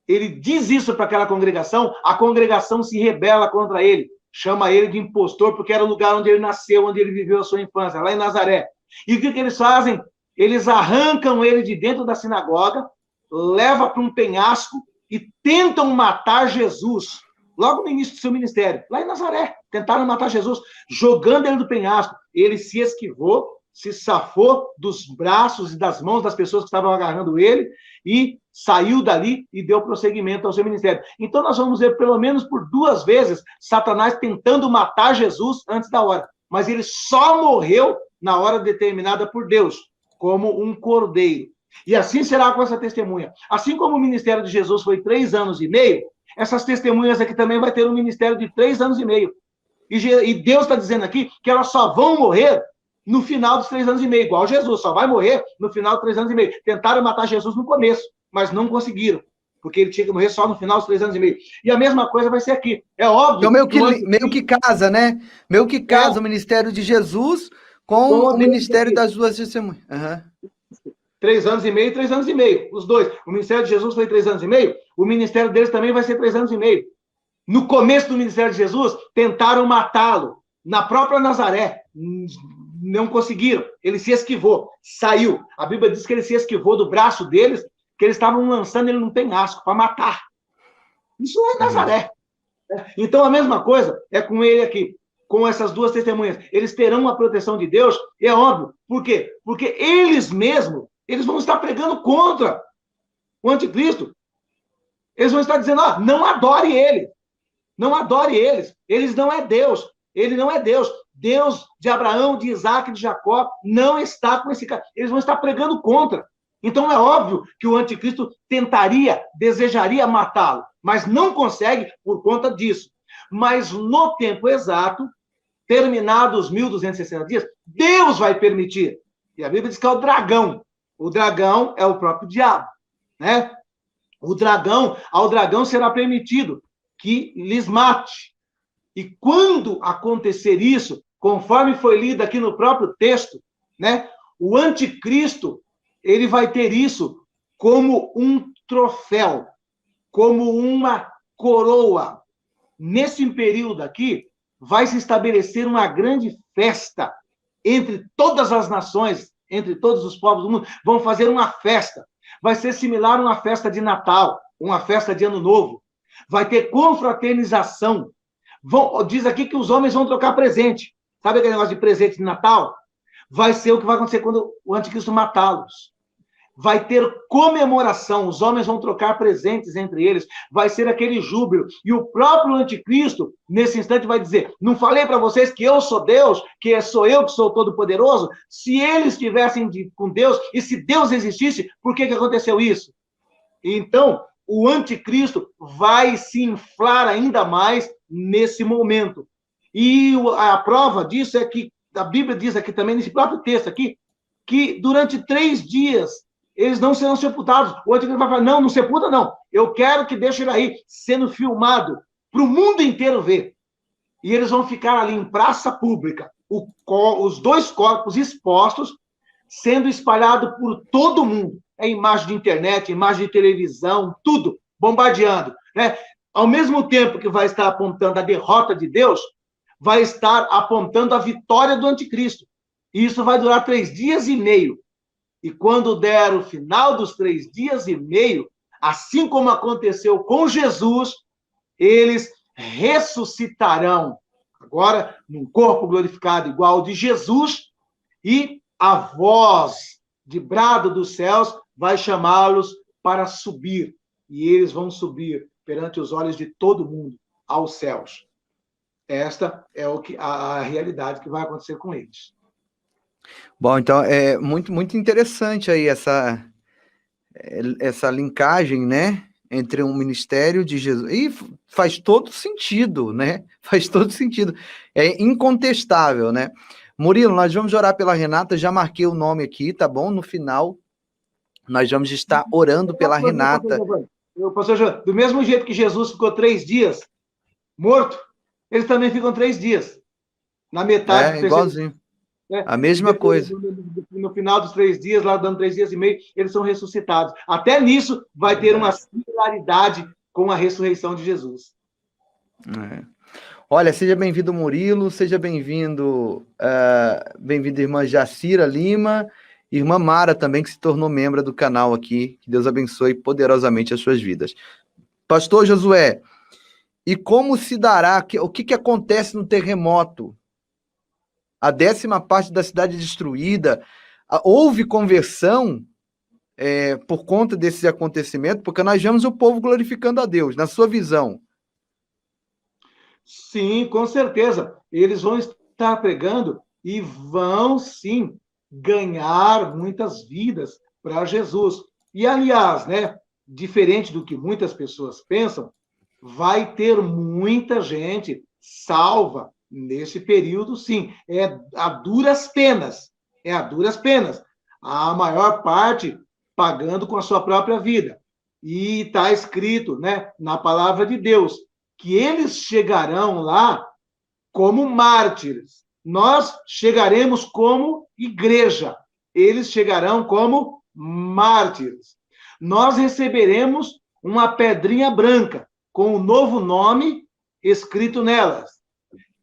ele diz isso para aquela congregação, a congregação se rebela contra ele, chama ele de impostor, porque era o lugar onde ele nasceu, onde ele viveu a sua infância, lá em Nazaré. E o que eles fazem? Eles arrancam ele de dentro da sinagoga, levam para um penhasco e tentam matar Jesus, logo no início do seu ministério, lá em Nazaré. Tentaram matar Jesus, jogando ele do penhasco. Ele se esquivou, se safou dos braços e das mãos das pessoas que estavam agarrando ele e saiu dali e deu prosseguimento ao seu ministério. Então, nós vamos ver, pelo menos por 2 vezes, Satanás tentando matar Jesus antes da hora. Mas ele só morreu na hora determinada por Deus, como um cordeiro. E assim será com essa testemunha. Assim como o ministério de Jesus foi 3 anos e meio, essas testemunhas aqui também vai ter um ministério de 3 anos e meio. E Deus está dizendo aqui que elas só vão morrer no final dos 3 anos e meio, igual Jesus, só vai morrer no final dos 3 anos e meio. Tentaram matar Jesus no começo, mas não conseguiram, porque ele tinha que morrer só no final dos 3 anos e meio. E a mesma coisa vai ser aqui. É óbvio... Então, meio que casa, né? Meio que casa o ministério de Jesus com o ministério das duas testemunhas. 3 anos e meio e 3 anos e meio, os dois. O ministério de Jesus foi 3 anos e meio, o ministério deles também vai ser 3 anos e meio. No começo do ministério de Jesus, tentaram matá-lo, na própria Nazaré, não conseguiram, ele se esquivou, saiu. A Bíblia diz que ele se esquivou do braço deles, que eles estavam lançando ele num penhasco para matar. Isso lá em Nazaré. Então, a mesma coisa é com ele aqui, com essas 2 testemunhas. Eles terão a proteção de Deus, é óbvio. Por quê? Porque eles mesmos, eles vão estar pregando contra o anticristo. Eles vão estar dizendo, não adore ele. Não adore eles. Eles não é Deus. Ele não é Deus. Deus de Abraão, de Isaac, de Jacó, não está com esse cara. Eles vão estar pregando contra. Então é óbvio que o anticristo desejaria matá-lo, mas não consegue por conta disso. Mas no tempo exato, terminados os 1260 dias, Deus vai permitir. E a Bíblia diz que é o dragão. O dragão é o próprio diabo, né? Ao dragão será permitido que lhes mate. E quando acontecer isso, conforme foi lido aqui no próprio texto, né? O anticristo, ele vai ter isso como um troféu, como uma coroa. Nesse período aqui, vai se estabelecer uma grande festa entre todas as nações, entre todos os povos do mundo. Vão fazer uma festa. Vai ser similar a uma festa de Natal, uma festa de Ano Novo. Vai ter confraternização. Diz aqui que os homens vão trocar presente. Sabe aquele negócio de presente de Natal? Vai ser o que vai acontecer quando o anticristo matá-los. Vai ter comemoração, os homens vão trocar presentes entre eles, vai ser aquele júbilo. E o próprio anticristo, nesse instante, vai dizer, não falei para vocês que eu sou Deus, que sou eu que sou todo-poderoso? Se eles estivessem com Deus, e se Deus existisse, por que aconteceu isso? Então, o anticristo vai se inflar ainda mais nesse momento. E a prova disso é que, a Bíblia diz aqui também, nesse próprio texto aqui, que durante 3 dias eles não serão sepultados. O anticristo vai falar, não sepulta não. Eu quero que deixe ele aí, sendo filmado, para o mundo inteiro ver. E eles vão ficar ali em praça pública, os 2 corpos expostos, sendo espalhados por todo mundo. É imagem de internet, imagem de televisão, tudo bombardeando, né? Ao mesmo tempo que vai estar apontando a derrota de Deus, vai estar apontando a vitória do anticristo. E isso vai durar 3 dias e meio. E quando der o final dos 3 dias e meio, assim como aconteceu com Jesus, eles ressuscitarão, agora num corpo glorificado igual ao de Jesus, e a voz de brado dos céus vai chamá-los para subir. E eles vão subir perante os olhos de todo mundo aos céus. Esta é a realidade que vai acontecer com eles. Bom, então é muito interessante aí essa linkagem, né, entre um ministério de Jesus, e faz todo sentido, né, faz todo sentido, é incontestável, né. Murilo, nós vamos orar pela Renata, já marquei o nome aqui, tá bom? No final, nós vamos estar orando pela Renata. Pastor João, do mesmo jeito que Jesus ficou 3 dias morto, eles também ficam 3 dias, na metade do igualzinho. A mesma coisa. No final dos 3 dias, lá dando 3 dias e meio, eles são ressuscitados. Até nisso vai ter uma similaridade com a ressurreição de Jesus. Olha, seja bem-vindo, Murilo, seja bem-vindo, bem-vinda, irmã Jacira Lima, irmã Mara também, que se tornou membro do canal aqui. Que Deus abençoe poderosamente as suas vidas. Pastor Josué, e como se dará, o que acontece no terremoto? A 10ª parte da cidade destruída, houve conversão por conta desse acontecimento, porque nós vemos o povo glorificando a Deus, na sua visão. Sim, com certeza. Eles vão estar pregando e vão, sim, ganhar muitas vidas para Jesus. E, aliás, né, diferente do que muitas pessoas pensam, vai ter muita gente salva nesse período, sim. É a duras penas. A maior parte pagando com a sua própria vida. E está escrito, né, na palavra de Deus, que eles chegarão lá como mártires. Nós chegaremos como igreja. Eles chegarão como mártires. Nós receberemos uma pedrinha branca com o novo nome escrito nelas.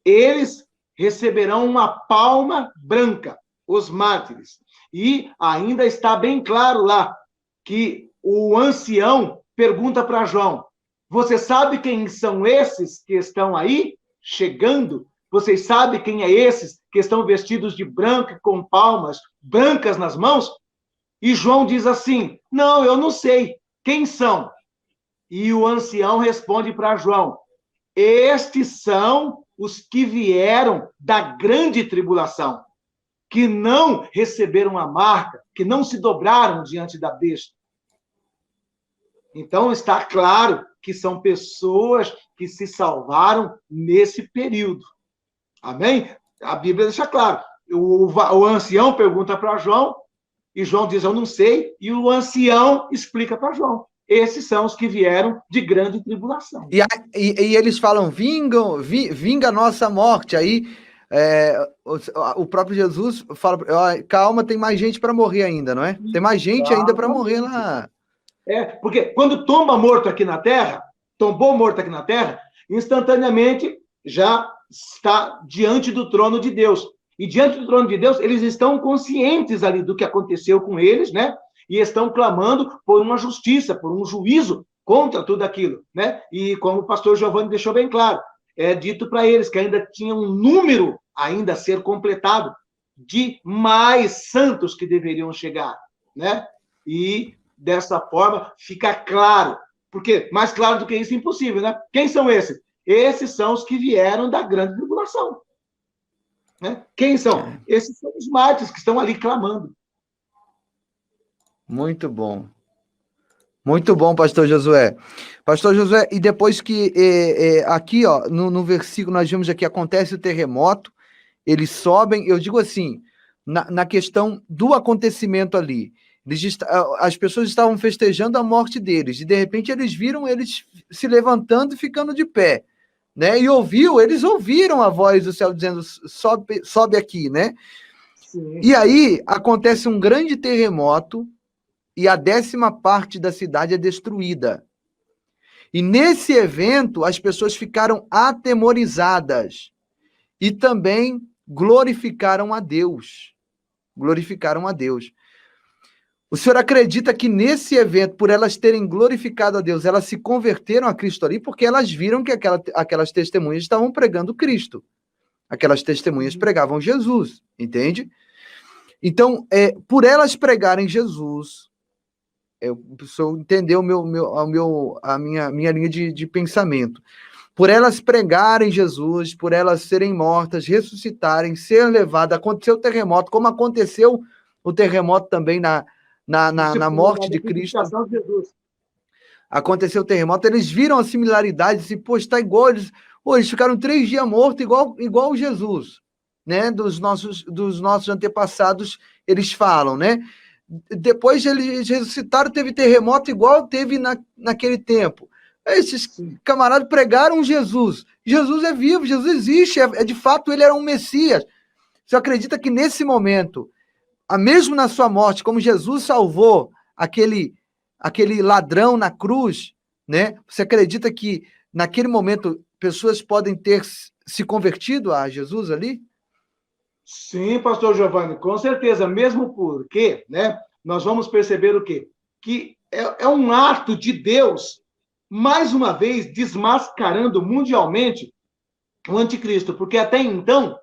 Eles receberão uma palma branca, os mártires. E ainda está bem claro lá que o ancião pergunta para João, você sabe quem são esses que estão aí chegando? Vocês sabem quem é esses que estão vestidos de branco e com palmas brancas nas mãos? E João diz assim, não, eu não sei. Quem são? E o ancião responde para João, estes são os que vieram da grande tribulação, que não receberam a marca, que não se dobraram diante da besta. Então, está claro que são pessoas que se salvaram nesse período. Amém? A Bíblia deixa claro. O ancião pergunta para João, e João diz, eu não sei, e o ancião explica para João. Esses são os que vieram de grande tribulação. E eles falam, vinga a nossa morte. Aí o próprio Jesus fala, calma, tem mais gente para morrer ainda, não é? Tem mais gente ainda para morrer lá. Porque quando tombou morto aqui na Terra, instantaneamente já está diante do trono de Deus. E diante do trono de Deus, eles estão conscientes ali do que aconteceu com eles, né? E estão clamando por uma justiça, por um juízo contra tudo aquilo, né? E como o pastor Giovanni deixou bem claro, é dito para eles que ainda tinha um número ainda a ser completado de mais santos que deveriam chegar, né? E dessa forma fica claro, porque mais claro do que isso é impossível, né? Quem são esses? Esses são os que vieram da grande tribulação. Né? Quem são? Esses são os mártires que estão ali clamando. Muito bom. Muito bom, pastor Josué. Pastor Josué, e depois que aqui, ó, no versículo, nós vimos aqui, acontece o terremoto, eles sobem, eu digo assim, na questão do acontecimento ali, as pessoas estavam festejando a morte deles, e de repente eles viram eles se levantando e ficando de pé. Né? E eles ouviram a voz do céu dizendo, sobe aqui, né? Sim. E aí acontece um grande terremoto e a 10ª parte da cidade é destruída. E nesse evento as pessoas ficaram atemorizadas e também glorificaram a Deus. Glorificaram a Deus. O senhor acredita que nesse evento, por elas terem glorificado a Deus, elas se converteram a Cristo ali, porque elas viram que aquelas testemunhas estavam pregando Cristo. Aquelas testemunhas pregavam Jesus, entende? Então, por elas pregarem Jesus, o senhor entendeu a minha linha de pensamento. Por elas pregarem Jesus, por elas serem mortas, ressuscitarem, ser levadas, aconteceu o terremoto, como aconteceu o terremoto também na morte de Cristo. Aconteceu o terremoto, eles viram a similaridade, pô, está igual, eles ficaram 3 dias mortos, igual Jesus, né? Dos nossos antepassados, eles falam, né? Depois eles ressuscitaram, teve terremoto igual teve naquele tempo. Esses camaradas pregaram Jesus. Jesus é vivo, Jesus existe, de fato ele era um Messias. Você acredita que nesse momento, mesmo na sua morte, como Jesus salvou aquele ladrão na cruz, né? Você acredita que naquele momento pessoas podem ter se convertido a Jesus ali? Sim, pastor Giovanni, com certeza, mesmo porque, né, nós vamos perceber o quê? Que é um ato de Deus, mais uma vez, desmascarando mundialmente o anticristo, porque até então,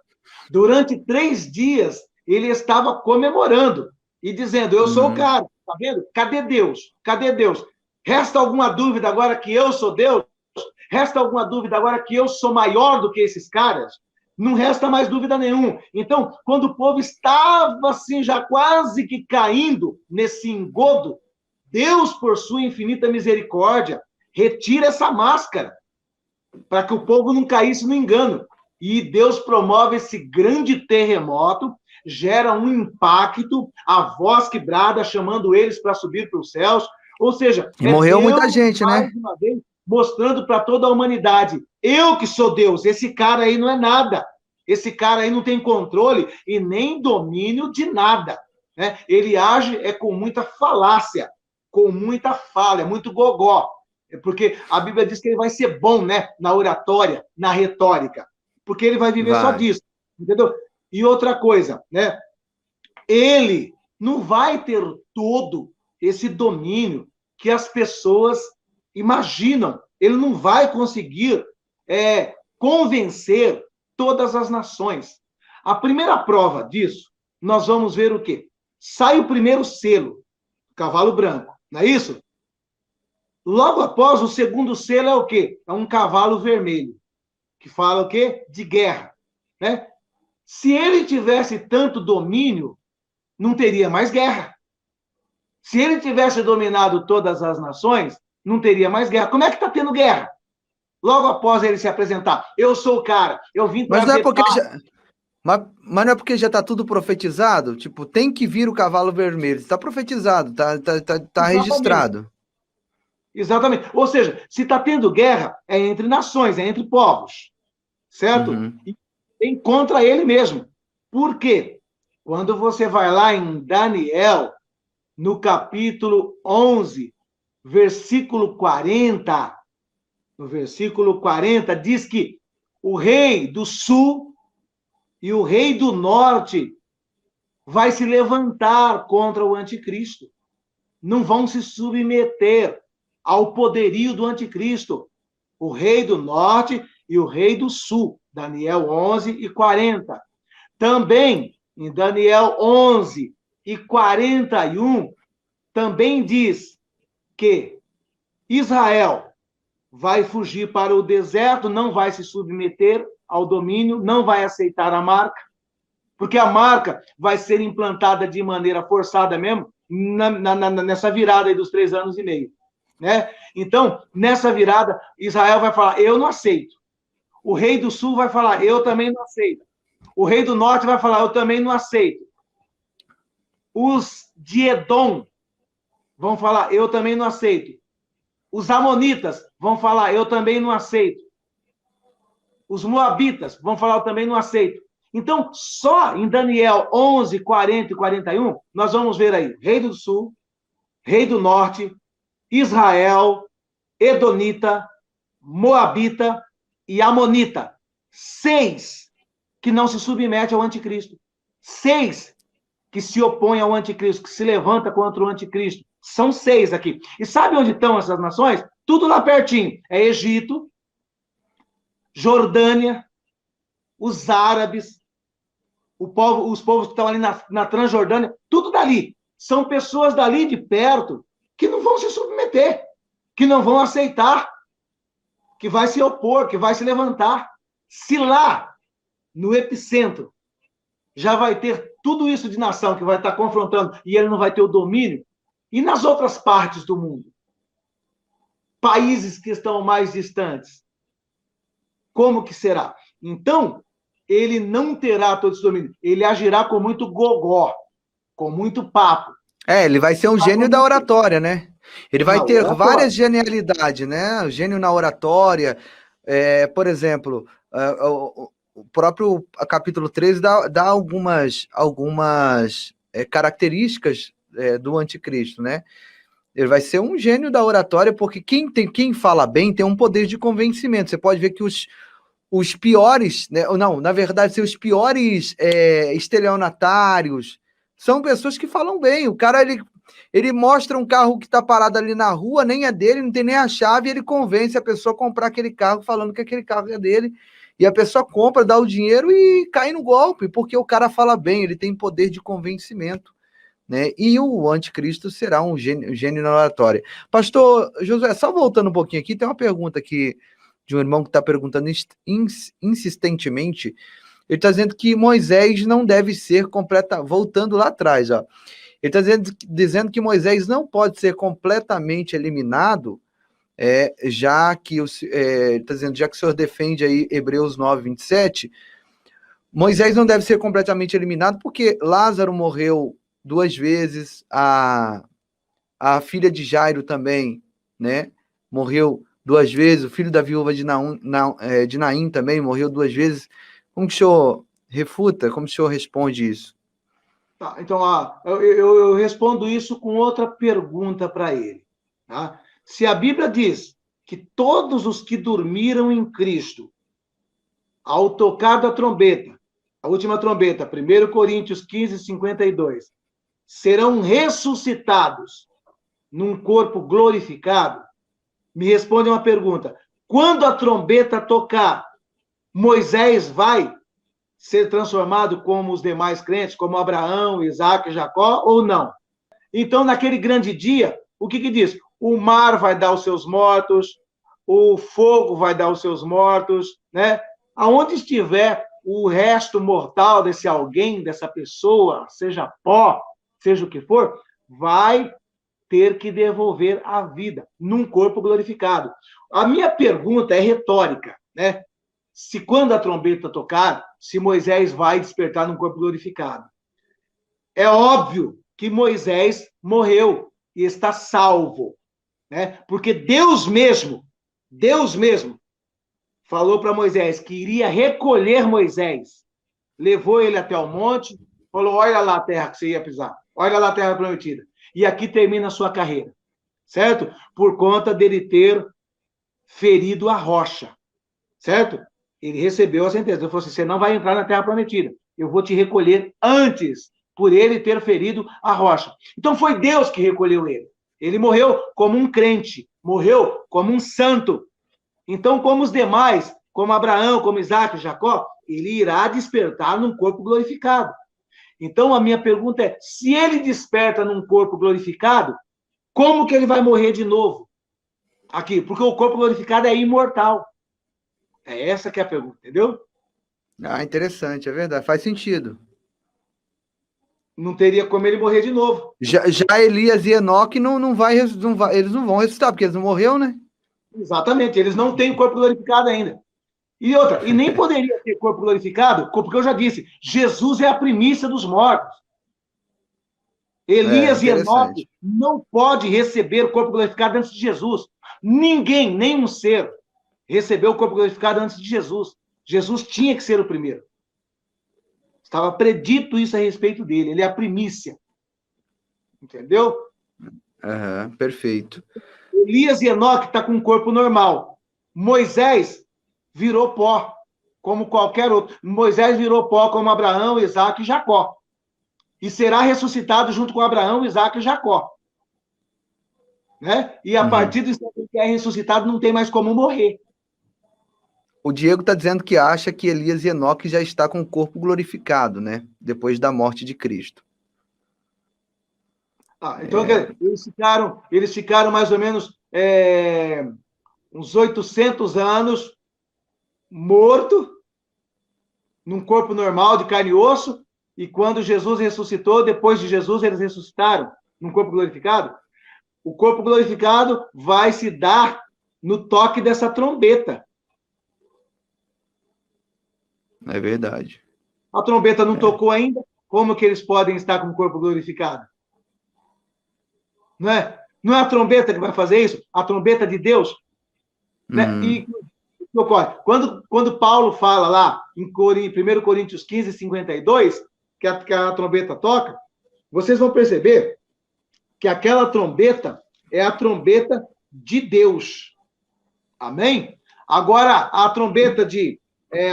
durante 3 dias, ele estava comemorando e dizendo, eu sou o cara, tá vendo? Cadê Deus? Cadê Deus? Resta alguma dúvida agora que eu sou Deus? Resta alguma dúvida agora que eu sou maior do que esses caras? Não resta mais dúvida nenhuma. Então, quando o povo estava assim, já quase que caindo nesse engodo, Deus, por sua infinita misericórdia, retira essa máscara para que o povo não caísse no engano. E Deus promove esse grande terremoto, gera um impacto, a voz que brada, chamando eles para subir para os céus. Ou seja, morreu muita gente, mais né? uma vez, mostrando para toda a humanidade, eu que sou Deus, esse cara aí não é nada. Esse cara aí não tem controle e nem domínio de nada. Né? Ele age com muita falácia, com muita falha, muito gogó. Porque a Bíblia diz que ele vai ser bom, né, na oratória, na retórica. Porque ele vai viver só disso. Entendeu? E outra coisa, né? Ele não vai ter todo esse domínio que as pessoas imaginam. Ele não vai conseguir convencer todas as nações. A primeira prova disso, nós vamos ver o quê? Sai o primeiro selo, cavalo branco, não é isso? Logo após, o segundo selo é o quê? É um cavalo vermelho, que fala o quê? De guerra, né? Se ele tivesse tanto domínio, não teria mais guerra. Se ele tivesse dominado todas as nações, não teria mais guerra. Como é que está tendo guerra? Logo após ele se apresentar, eu sou o cara, eu vim trazer... Mas não é porque já está tudo profetizado? Tipo, tem que vir o cavalo vermelho. Está profetizado, tá Exatamente. registrado. Exatamente. Ou seja, se está tendo guerra, é entre nações, é entre povos, certo? Uhum. E tem contra ele mesmo. Por quê? Quando você vai lá em Daniel, no capítulo 11, versículo 40, no versículo 40, diz que o rei do sul e o rei do norte vai se levantar contra o anticristo. Não vão se submeter ao poderio do anticristo. O rei do norte e o rei do sul. Daniel 11 e 40. Também, em Daniel 11 e 41, também diz que Israel vai fugir para o deserto, não vai se submeter ao domínio, não vai aceitar a marca, porque a marca vai ser implantada de maneira forçada mesmo nessa virada aí dos 3 anos e meio. Né? Então, nessa virada, Israel vai falar, eu não aceito. O rei do sul vai falar, eu também não aceito. O rei do norte vai falar, eu também não aceito. Os de Edom vão falar, eu também não aceito. Os amonitas vão falar, eu também não aceito. Os moabitas vão falar, eu também não aceito. Então, só em Daniel 11, 40 e 41, nós vamos ver aí, rei do sul, rei do norte, Israel, Edonita, Moabita e Amonita. 6 que não se submete ao anticristo. 6 que se opõem ao anticristo, que se levanta contra o anticristo. São 6 aqui. E sabe onde estão essas nações? Tudo lá pertinho. É Egito, Jordânia, os árabes, os povos que estão ali na Transjordânia, tudo dali. São pessoas dali de perto que não vão se submeter, que não vão aceitar, que vai se opor, que vai se levantar. Se lá, no epicentro, já vai ter tudo isso de nação que vai estar confrontando e ele não vai ter o domínio, e nas outras partes do mundo? Países que estão mais distantes, como que será? Então, ele não terá todo esse domínio. Ele agirá com muito gogó, com muito papo. Ele vai ser um gênio da oratória, né? Ele vai Na ter várias oratória. genialidades, né? Gênio na oratória. Por exemplo, o próprio capítulo 13 dá algumas características do anticristo, né? Ele vai ser um gênio da oratória, porque quem fala bem tem um poder de convencimento. Você pode ver que os piores, né? Não, na verdade, os piores estelionatários são pessoas que falam bem. O cara, ele mostra um carro que está parado ali na rua, nem é dele, não tem nem a chave, e ele convence a pessoa a comprar aquele carro, falando que aquele carro é dele, e a pessoa compra, dá o dinheiro e cai no golpe, porque o cara fala bem, ele tem poder de convencimento. Né? E o anticristo será um gênio na oratória. Pastor Josué, só voltando um pouquinho aqui, tem uma pergunta aqui de um irmão que está perguntando insistentemente. Ele está dizendo que Moisés não deve ser voltando lá atrás, ó. Ele está dizendo que Moisés não pode ser completamente eliminado, já que ele está dizendo, já que o senhor defende aí Hebreus 9, 27, Moisés não deve ser completamente eliminado, porque Lázaro morreu 2 vezes, a filha de Jairo também, né? Morreu 2 vezes, o filho da viúva de Naim também morreu 2 vezes. Como que o senhor refuta? Como o senhor responde isso? Tá, então, eu respondo isso com outra pergunta para ele. Tá? Se a Bíblia diz que todos os que dormiram em Cristo, ao tocar da trombeta, a última trombeta, 1 Coríntios 15, 52, serão ressuscitados num corpo glorificado, me responde uma pergunta. Quando a trombeta tocar, Moisés vai ser transformado como os demais crentes, como Abraão, Isaac, Jacó, ou não? Então, naquele grande dia, o que diz? O mar vai dar os seus mortos, o fogo vai dar os seus mortos, né? Aonde estiver o resto mortal desse alguém, dessa pessoa, seja pó, seja o que for, vai ter que devolver a vida num corpo glorificado. A minha pergunta é retórica, né? Se quando a trombeta tocar, se Moisés vai despertar num corpo glorificado. É óbvio que Moisés morreu e está salvo, né? Porque Deus mesmo, falou para Moisés que iria recolher Moisés, levou ele até o monte, falou: olha lá a terra que você ia pisar, olha lá a terra prometida. E aqui termina a sua carreira, certo? Por conta dele ter ferido a rocha, certo? Ele recebeu a sentença. Ele falou assim: você não vai entrar na terra prometida, eu vou te recolher antes, por ele ter ferido a rocha. Então foi Deus que recolheu ele. Ele morreu como um crente, morreu como um santo. Então, como os demais, como Abraão, como Isaac, Jacó, ele irá despertar num corpo glorificado. Então, a minha pergunta é, se ele desperta num corpo glorificado, como que ele vai morrer de novo? Aqui, porque o corpo glorificado é imortal. É essa que é a pergunta, entendeu? Ah, interessante, é verdade, faz sentido. Não teria como ele morrer de novo. Já Elias e Enoque não vai, eles não vão ressuscitar, porque eles não morreram, né? Exatamente, eles não têm corpo glorificado ainda. E outra, e nem poderia ter corpo glorificado, porque eu já disse, Jesus é a primícia dos mortos. Elias e Enoque não pode receber corpo glorificado antes de Jesus. Ninguém, nenhum ser, recebeu o corpo glorificado antes de Jesus. Jesus tinha que ser o primeiro. Estava predito isso a respeito dele. Ele é a primícia. Entendeu? Perfeito. Elias e Enoque estão com um corpo normal. Moisés virou pó, como qualquer outro. Moisés virou pó como Abraão, Isaac e Jacó. E será ressuscitado junto com Abraão, Isaac e Jacó. Né? E a partir do instante que é ressuscitado, não tem mais como morrer. O Diego está dizendo que acha que Elias e Enoque já está com o corpo glorificado, né? Depois da morte de Cristo. Então, eles ficaram mais ou menos uns 800 anos morto, num corpo normal de carne e osso, e quando Jesus ressuscitou, depois de Jesus, eles ressuscitaram num corpo glorificado. O corpo glorificado vai se dar no toque dessa trombeta. É verdade. A trombeta não tocou ainda, como que eles podem estar com o corpo glorificado? Não é? Não é a trombeta que vai fazer isso? A trombeta de Deus? Né? E o que ocorre? Quando Paulo fala lá em 1 Coríntios 15, 52, que a trombeta toca, vocês vão perceber que aquela trombeta é a trombeta de Deus. Amém? Agora, a trombeta de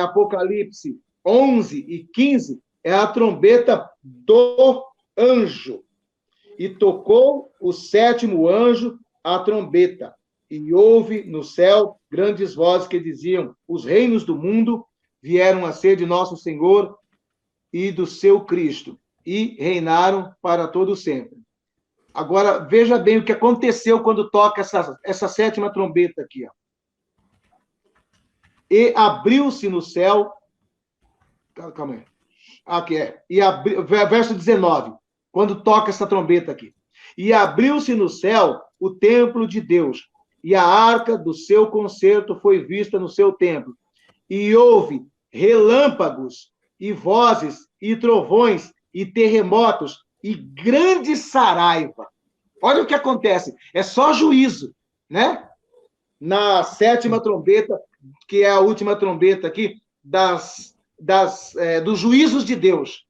Apocalipse 11 e 15 é a trombeta do anjo. E tocou o sétimo anjo a trombeta, e houve no céu grandes vozes que diziam: os reinos do mundo vieram a ser de nosso Senhor e do seu Cristo, e reinaram para todo sempre. Agora, veja bem o que aconteceu quando toca essa sétima trombeta aqui. Ó. E abriu-se no céu... Calma aí. Aqui é. Verso 19. Quando toca essa trombeta aqui. E abriu-se no céu o templo de Deus, e a arca do seu concerto foi vista no seu templo. E houve relâmpagos, e vozes, e trovões, e terremotos, e grande saraiva. Olha o que acontece. É só juízo, né? Na sétima trombeta, que é a última trombeta aqui, dos juízos de Deus.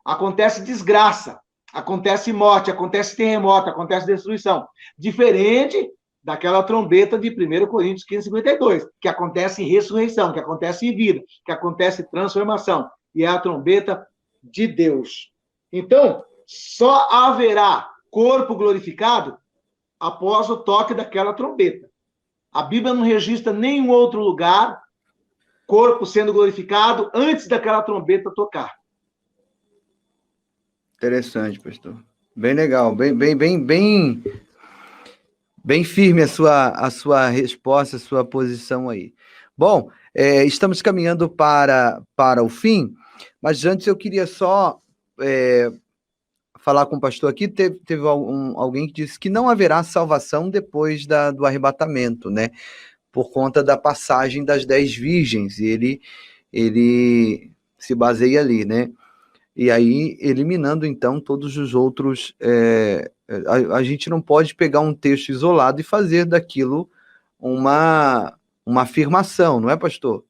Acontece desgraça. Acontece morte, acontece terremoto, acontece destruição. Diferente daquela trombeta de 1 Coríntios 15, 52, que acontece ressurreição, que acontece vida, que acontece transformação. E é a trombeta de Deus. Então, só haverá corpo glorificado após o toque daquela trombeta. A Bíblia não registra nenhum outro lugar corpo sendo glorificado antes daquela trombeta tocar. Interessante, pastor. Bem legal, bem firme a sua resposta, a sua posição aí. Bom, estamos caminhando para o fim, mas antes eu queria só falar com o pastor aqui. Teve alguém que disse que não haverá salvação depois do arrebatamento, né? Por conta da passagem das 10 virgens. E ele se baseia ali, né? E aí, eliminando, então, todos os outros... a gente não pode pegar um texto isolado e fazer daquilo uma afirmação, não é, pastor?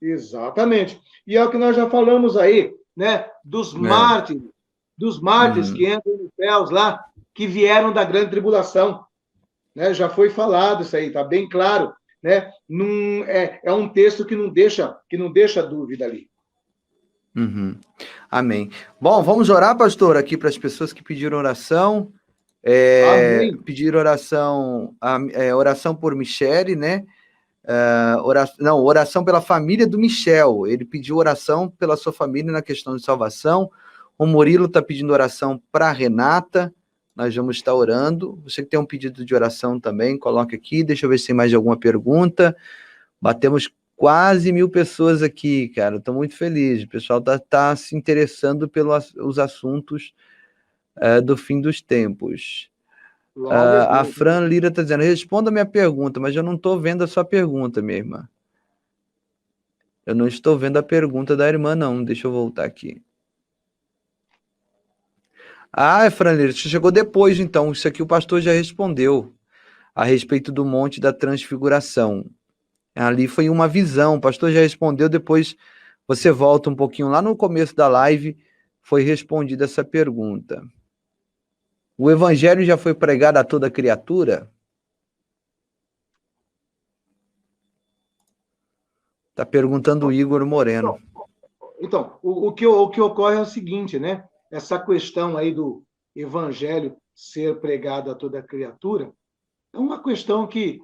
Exatamente. E é o que nós já falamos aí, né? Dos mártires que entram nos céus lá, que vieram da grande tribulação. Né? Já foi falado isso aí, está bem claro. Né? É um texto que não deixa dúvida ali. Uhum. Amém. Bom, vamos orar, pastor, aqui para as pessoas que pediram oração. Amém. Pediram oração por Michele, né? Oração pela família do Michel. Ele pediu oração pela sua família na questão de salvação. O Murilo está pedindo oração para a Renata. Nós vamos estar orando. Você que tem um pedido de oração também, coloca aqui. Deixa eu ver se tem mais alguma pergunta. Batemos quase 1.000 pessoas aqui, cara. Estou muito feliz. O pessoal tá se interessando pelos assuntos do fim dos tempos. A Fran Lira está dizendo, responda a minha pergunta, mas eu não estou vendo a sua pergunta, minha irmã. Eu não estou vendo a pergunta da irmã, não. Deixa eu voltar aqui. Fran Lira, você chegou depois, então. Isso aqui o pastor já respondeu a respeito do Monte da Transfiguração. Ali foi uma visão, o pastor já respondeu, depois você volta um pouquinho. Lá no começo da live foi respondida essa pergunta. O evangelho já foi pregado a toda criatura? Está perguntando o Igor Moreno. Então, o que ocorre é o seguinte, né? Essa questão aí do evangelho ser pregado a toda criatura é uma questão que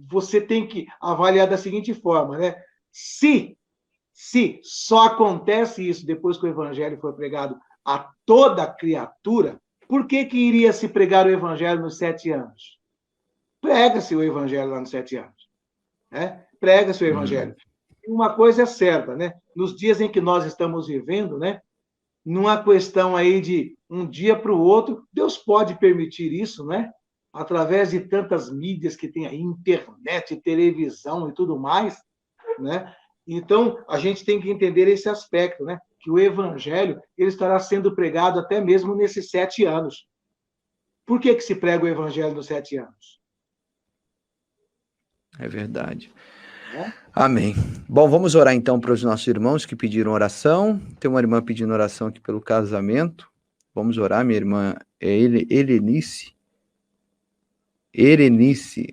você tem que avaliar da seguinte forma, né? Se só acontece isso depois que o evangelho foi pregado a toda criatura, por que iria se pregar o evangelho nos 7 anos? Prega-se o evangelho lá nos 7 anos. Né? Prega-se o evangelho. Uma coisa é certa, né? Nos dias em que nós estamos vivendo, né? Numa questão aí de um dia para o outro, Deus pode permitir isso, né? Através de tantas mídias que tem aí, internet, televisão e tudo mais, né? Então, a gente tem que entender esse aspecto, né? Que o evangelho ele estará sendo pregado até mesmo nesses 7 anos. Por que se prega o evangelho nos 7 anos? É verdade. Amém. Bom, vamos orar então para os nossos irmãos que pediram oração. Tem uma irmã pedindo oração aqui pelo casamento. Vamos orar, minha irmã Erenice,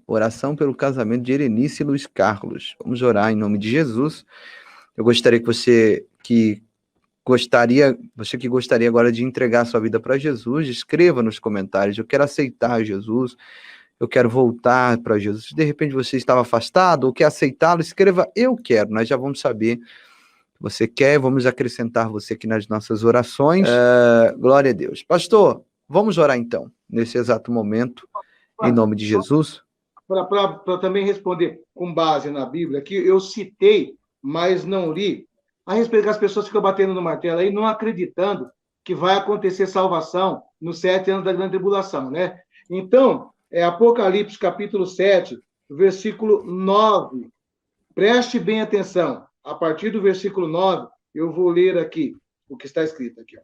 oração pelo casamento de Erenice e Luiz Carlos. Vamos orar em nome de Jesus. Eu gostaria que você que gostaria agora de entregar a sua vida para Jesus, escreva nos comentários, eu quero aceitar Jesus, eu quero voltar para Jesus. Se de repente você estava afastado ou quer aceitá-lo, escreva eu quero, nós já vamos saber que você quer, vamos acrescentar você aqui nas nossas orações. Glória a Deus. Pastor, vamos orar então, nesse exato momento, em nome de Jesus. Para também responder com base na Bíblia, que eu citei, mas não li, a respeito que as pessoas ficam batendo no martelo aí, não acreditando que vai acontecer salvação nos 7 anos da grande tribulação, né? Então, Apocalipse, capítulo 7, versículo 9. Preste bem atenção. A partir do versículo 9, eu vou ler aqui o que está escrito aqui. Ó.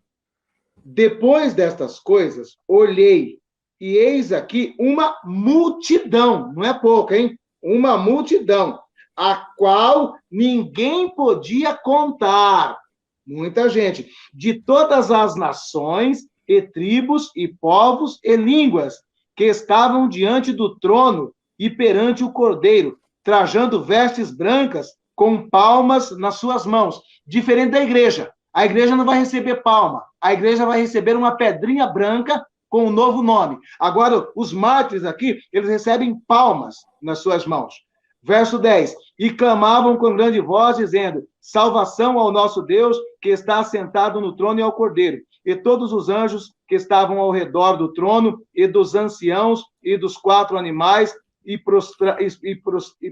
Depois destas coisas, olhei, e eis aqui uma multidão, não é pouca, hein? Uma multidão, a qual ninguém podia contar. Muita gente, de todas as nações, e tribos, e povos, e línguas, que estavam diante do trono e perante o Cordeiro, trajando vestes brancas, com palmas nas suas mãos. Diferente da igreja. A igreja não vai receber palma. A igreja vai receber uma pedrinha branca com um novo nome. Agora, os mártires aqui, eles recebem palmas nas suas mãos. Verso 10. E clamavam com grande voz, dizendo, salvação ao nosso Deus, que está assentado no trono e ao Cordeiro. E todos os anjos que estavam ao redor do trono, e dos anciãos, e dos 4 animais, e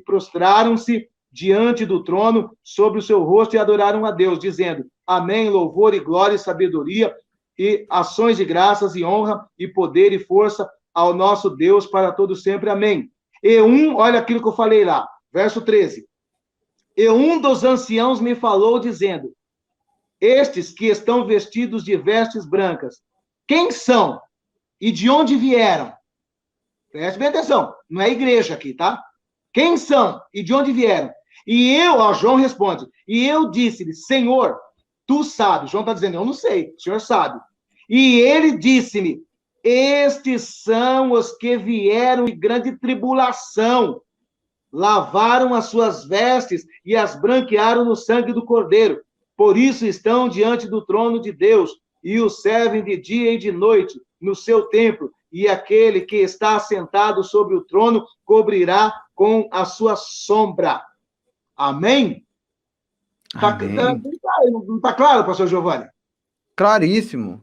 prostraram-se diante do trono, sobre o seu rosto, e adoraram a Deus, dizendo, amém, louvor e glória e sabedoria, e ações de graças e honra, e poder e força ao nosso Deus para todo sempre, amém. E olha aquilo que eu falei lá, verso 13. E um dos anciãos me falou, dizendo: estes que estão vestidos de vestes brancas, quem são e de onde vieram? Preste bem atenção, não é igreja aqui, tá? Quem são e de onde vieram? E eu, ó, João responde, e eu disse-lhe: Senhor, tu sabes. João está dizendo: eu não sei, o Senhor sabe. E ele disse-me: estes são os que vieram em grande tribulação, lavaram as suas vestes e as branquearam no sangue do Cordeiro. Por isso estão diante do trono de Deus e o servem de dia e de noite no seu templo. E aquele que está sentado sobre o trono cobrirá com a sua sombra. Amém? Amém. Não está claro, pastor Giovanni? Claríssimo.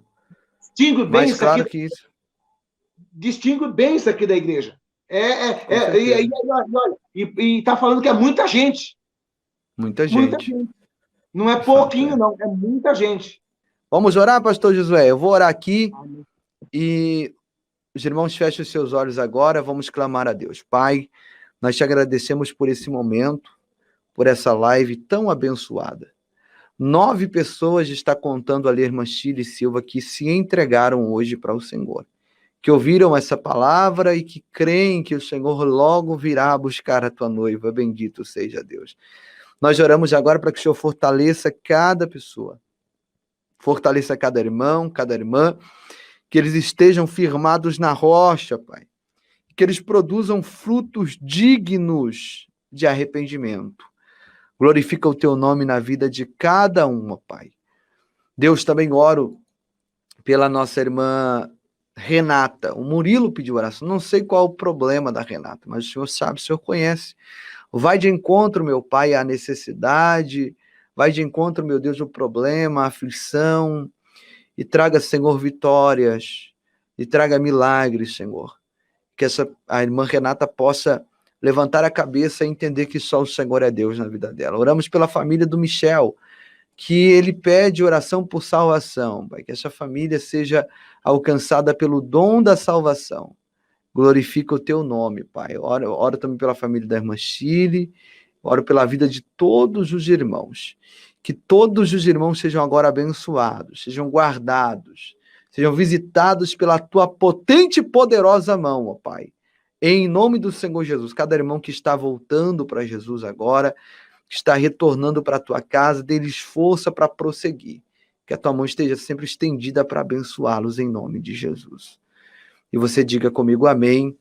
Distingue bem Mais isso claro aqui. que isso. Distingue bem isso aqui da igreja. E está falando que é muita gente. Muita Muita gente. gente. Não é De pouquinho, fato, não. É muita gente. Vamos orar, pastor Josué? Eu vou orar aqui Amém. e os irmãos fechem os seus olhos agora. Vamos clamar a Deus. Pai, nós te agradecemos por esse momento, por essa live tão abençoada. 9 pessoas está contando ali, irmã Chile Silva, que se entregaram hoje para o Senhor, que ouviram essa palavra e que creem que o Senhor logo virá buscar a tua noiva. Bendito seja Deus. Nós oramos agora para que o Senhor fortaleça cada pessoa, fortaleça cada irmão, cada irmã, que eles estejam firmados na rocha, Pai, que eles produzam frutos dignos de arrependimento. Glorifica o teu nome na vida de cada uma, Pai. Deus, também oro pela nossa irmã Renata. O Murilo pediu oração. Não sei qual o problema da Renata, mas o Senhor sabe, o Senhor conhece. Vai de encontro, meu Pai, à necessidade. Vai de encontro, meu Deus, ao problema, à aflição. E traga, Senhor, vitórias. E traga milagres, Senhor. Que a irmã Renata possa levantar a cabeça e entender que só o Senhor é Deus na vida dela. Oramos pela família do Michel, que ele pede oração por salvação, Pai, que essa família seja alcançada pelo dom da salvação. Glorifica o teu nome, Pai. Oro também pela família da irmã Chile, oro pela vida de todos os irmãos. Que todos os irmãos sejam agora abençoados, sejam guardados, sejam visitados pela tua potente e poderosa mão, ó Pai. Em nome do Senhor Jesus, cada irmão que está voltando para Jesus agora, que está retornando para a tua casa, dê-lhes força para prosseguir. Que a tua mão esteja sempre estendida para abençoá-los em nome de Jesus. E você diga comigo amém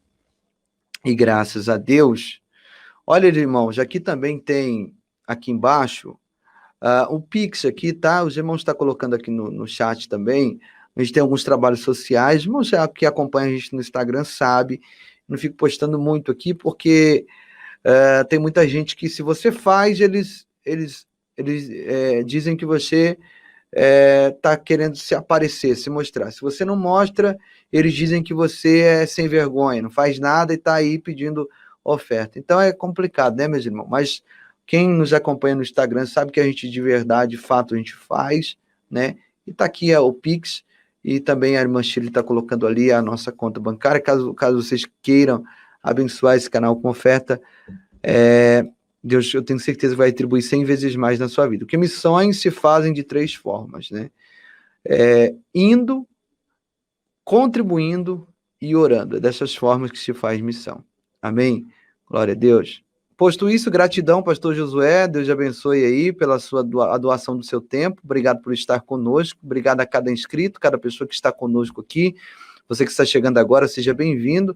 e graças a Deus. Olha, irmãos, aqui também tem, aqui embaixo, o Pix aqui, tá? Os irmãos estão colocando aqui no chat também. A gente tem alguns trabalhos sociais. Os irmãos que acompanham a gente no Instagram sabe. Não fico postando muito aqui porque tem muita gente que, se você faz, eles dizem que você está querendo se aparecer, se mostrar. Se você não mostra, eles dizem que você é sem vergonha, não faz nada e está aí pedindo oferta. Então é complicado, né, meus irmãos? Mas quem nos acompanha no Instagram sabe que a gente de verdade, de fato, a gente faz, né? E está aqui o Pix, e também a irmã Chile está colocando ali a nossa conta bancária, caso vocês queiram abençoar esse canal com oferta, Deus, eu tenho certeza, vai atribuir 100 vezes mais na sua vida. Porque missões se fazem de 3 formas, né? Indo, contribuindo e orando. É dessas formas que se faz missão. Amém? Glória a Deus. Posto isso, gratidão, pastor Josué. Deus abençoe aí pela a doação do seu tempo. Obrigado por estar conosco. Obrigado a cada inscrito, cada pessoa que está conosco aqui. Você que está chegando agora, seja bem-vindo.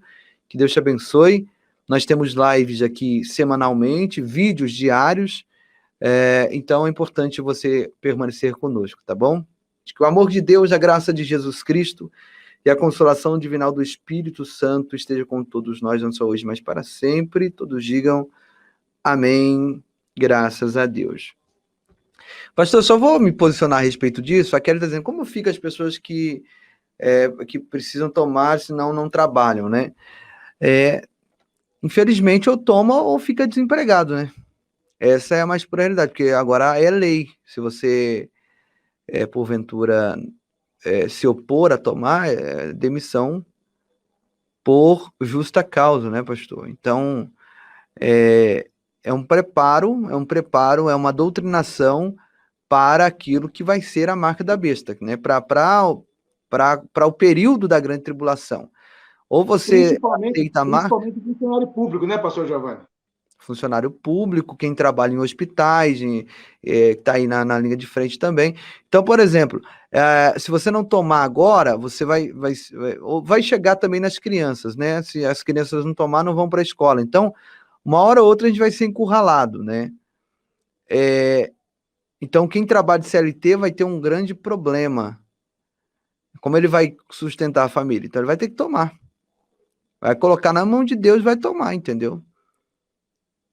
Que Deus te abençoe. Nós temos lives aqui semanalmente, vídeos diários, então é importante você permanecer conosco, tá bom? Que o amor de Deus, a graça de Jesus Cristo e a consolação divinal do Espírito Santo esteja com todos nós, não só hoje, mas para sempre. Todos digam amém, graças a Deus. Pastor, só vou me posicionar a respeito disso. A Kelly está dizendo, como fica as pessoas que precisam tomar, senão não trabalham, né? Infelizmente, ou toma ou fica desempregado, né? Essa é a mais pura realidade, porque agora é lei. Se você, porventura, se opor a tomar, demissão por justa causa, né, pastor? Então, é um preparo, é uma doutrinação para aquilo que vai ser a marca da besta, né? Para o período da grande tribulação. Ou você aceita a marca... Principalmente funcionário público, né, pastor Giovanni? Funcionário público, quem trabalha em hospitais, que está aí na linha de frente também. Então, por exemplo, se você não tomar agora, você vai chegar também nas crianças, né? Se as crianças não tomar, não vão para a escola. Então, uma hora ou outra a gente vai ser encurralado, né? Então, quem trabalha de CLT vai ter um grande problema. Como ele vai sustentar a família? Então, ele vai ter que tomar. Vai colocar na mão de Deus e vai tomar, entendeu?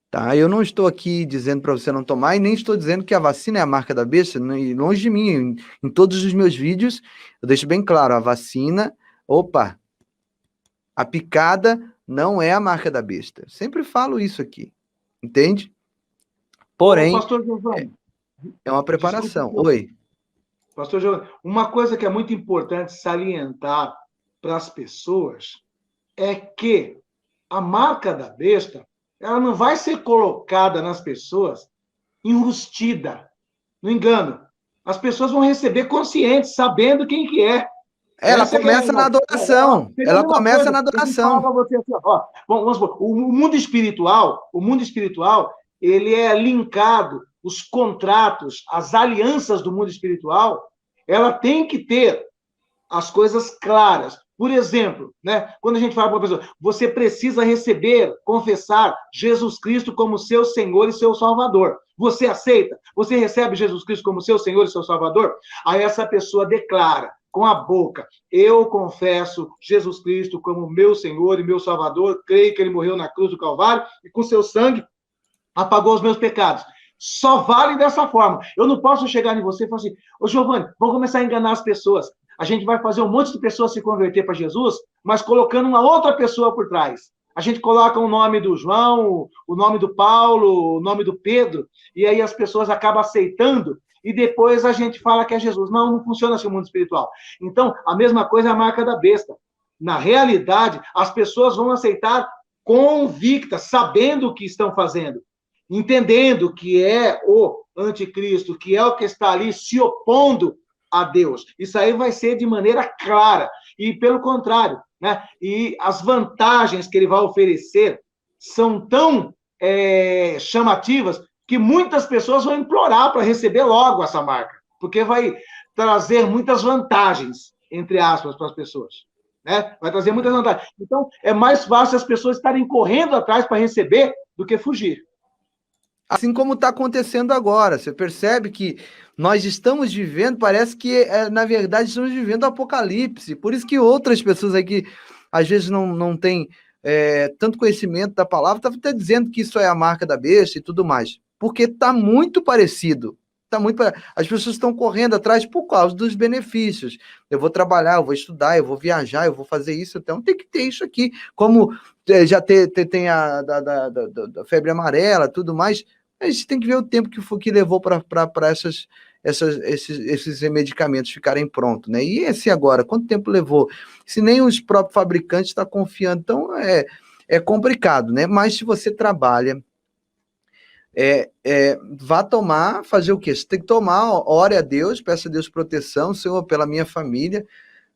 Tá? Eu não estou aqui dizendo para você não tomar e nem estou dizendo que a vacina é a marca da besta, longe de mim. Em todos os meus vídeos, eu deixo bem claro, a vacina, a picada não é a marca da besta. Sempre falo isso aqui, entende? Porém, Pastor Giovanni, é uma preparação. Desculpa. Oi. Pastor Giovanni, uma coisa que é muito importante salientar para as pessoas é que a marca da besta ela não vai ser colocada nas pessoas enrustida. Não engano. As pessoas vão receber conscientes, sabendo quem que é. Ela começa na adoração. Ela começa na adoração. Vamos supor, o mundo espiritual, ele é linkado, os contratos, as alianças do mundo espiritual, ela tem que ter as coisas claras. Por exemplo, né, quando a gente fala para uma pessoa, você precisa receber, confessar Jesus Cristo como seu Senhor e seu Salvador. Você aceita? Você recebe Jesus Cristo como seu Senhor e seu Salvador? Aí essa pessoa declara com a boca, eu confesso Jesus Cristo como meu Senhor e meu Salvador, creio que ele morreu na cruz do Calvário e com seu sangue apagou os meus pecados. Só vale dessa forma. Eu não posso chegar em você e falar assim, ô Giovanni, vamos começar a enganar as pessoas. A gente vai fazer um monte de pessoas se converter para Jesus, mas colocando uma outra pessoa por trás. A gente coloca o nome do João, o nome do Paulo, o nome do Pedro, e aí as pessoas acabam aceitando, e depois a gente fala que é Jesus. Não, não funciona assim o mundo espiritual. Então, a mesma coisa é a marca da besta. Na realidade, as pessoas vão aceitar convictas, sabendo o que estão fazendo, entendendo que é o anticristo, que é o que está ali se opondo a Deus. Isso aí vai ser de maneira clara. E, pelo contrário, né? E as vantagens que ele vai oferecer são tão chamativas que muitas pessoas vão implorar para receber logo essa marca, porque vai trazer muitas vantagens, entre aspas, para as pessoas. Né? Vai trazer muitas vantagens. Então, é mais fácil as pessoas estarem correndo atrás para receber do que fugir. Assim como está acontecendo agora. Você percebe que nós estamos vivendo, parece que, na verdade, estamos vivendo o apocalipse. Por isso que outras pessoas aqui, às vezes, não têm tanto conhecimento da palavra, estão até dizendo que isso é a marca da besta e tudo mais. Porque está muito parecido. As pessoas estão correndo atrás por causa dos benefícios. Eu vou trabalhar, eu vou estudar, eu vou viajar, eu vou fazer isso. Então tem que ter isso aqui. Como já tem a da febre amarela, tudo mais. A gente tem que ver o tempo que levou para esses medicamentos ficarem prontos, né? E esse agora, quanto tempo levou? Se nem os próprios fabricantes estão confiando, então é complicado, né? Mas se você trabalha, vá tomar, fazer o quê? Você tem que tomar, ore a Deus, peça a Deus proteção, Senhor, pela minha família.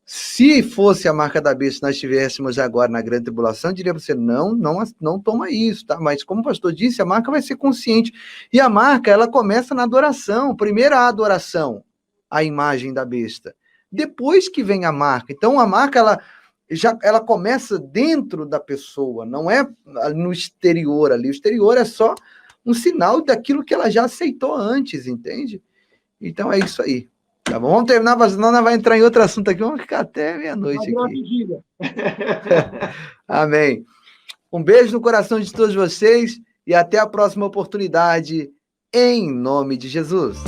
Se fosse a marca da besta, nós estivéssemos agora na grande tribulação, eu diria para você, não toma isso, tá? Mas como o pastor disse, a marca vai ser consciente. E a marca, ela começa na adoração. Primeiro a adoração, a imagem da besta. Depois que vem a marca. Então a marca, ela começa dentro da pessoa, não é no exterior ali. O exterior é só um sinal daquilo que ela já aceitou antes, entende? Então é isso aí. Tá bom, vamos terminar, senão nós vamos entrar em outro assunto aqui, vamos ficar até meia-noite aqui. Amém. Um beijo no coração de todos vocês e até a próxima oportunidade, em nome de Jesus.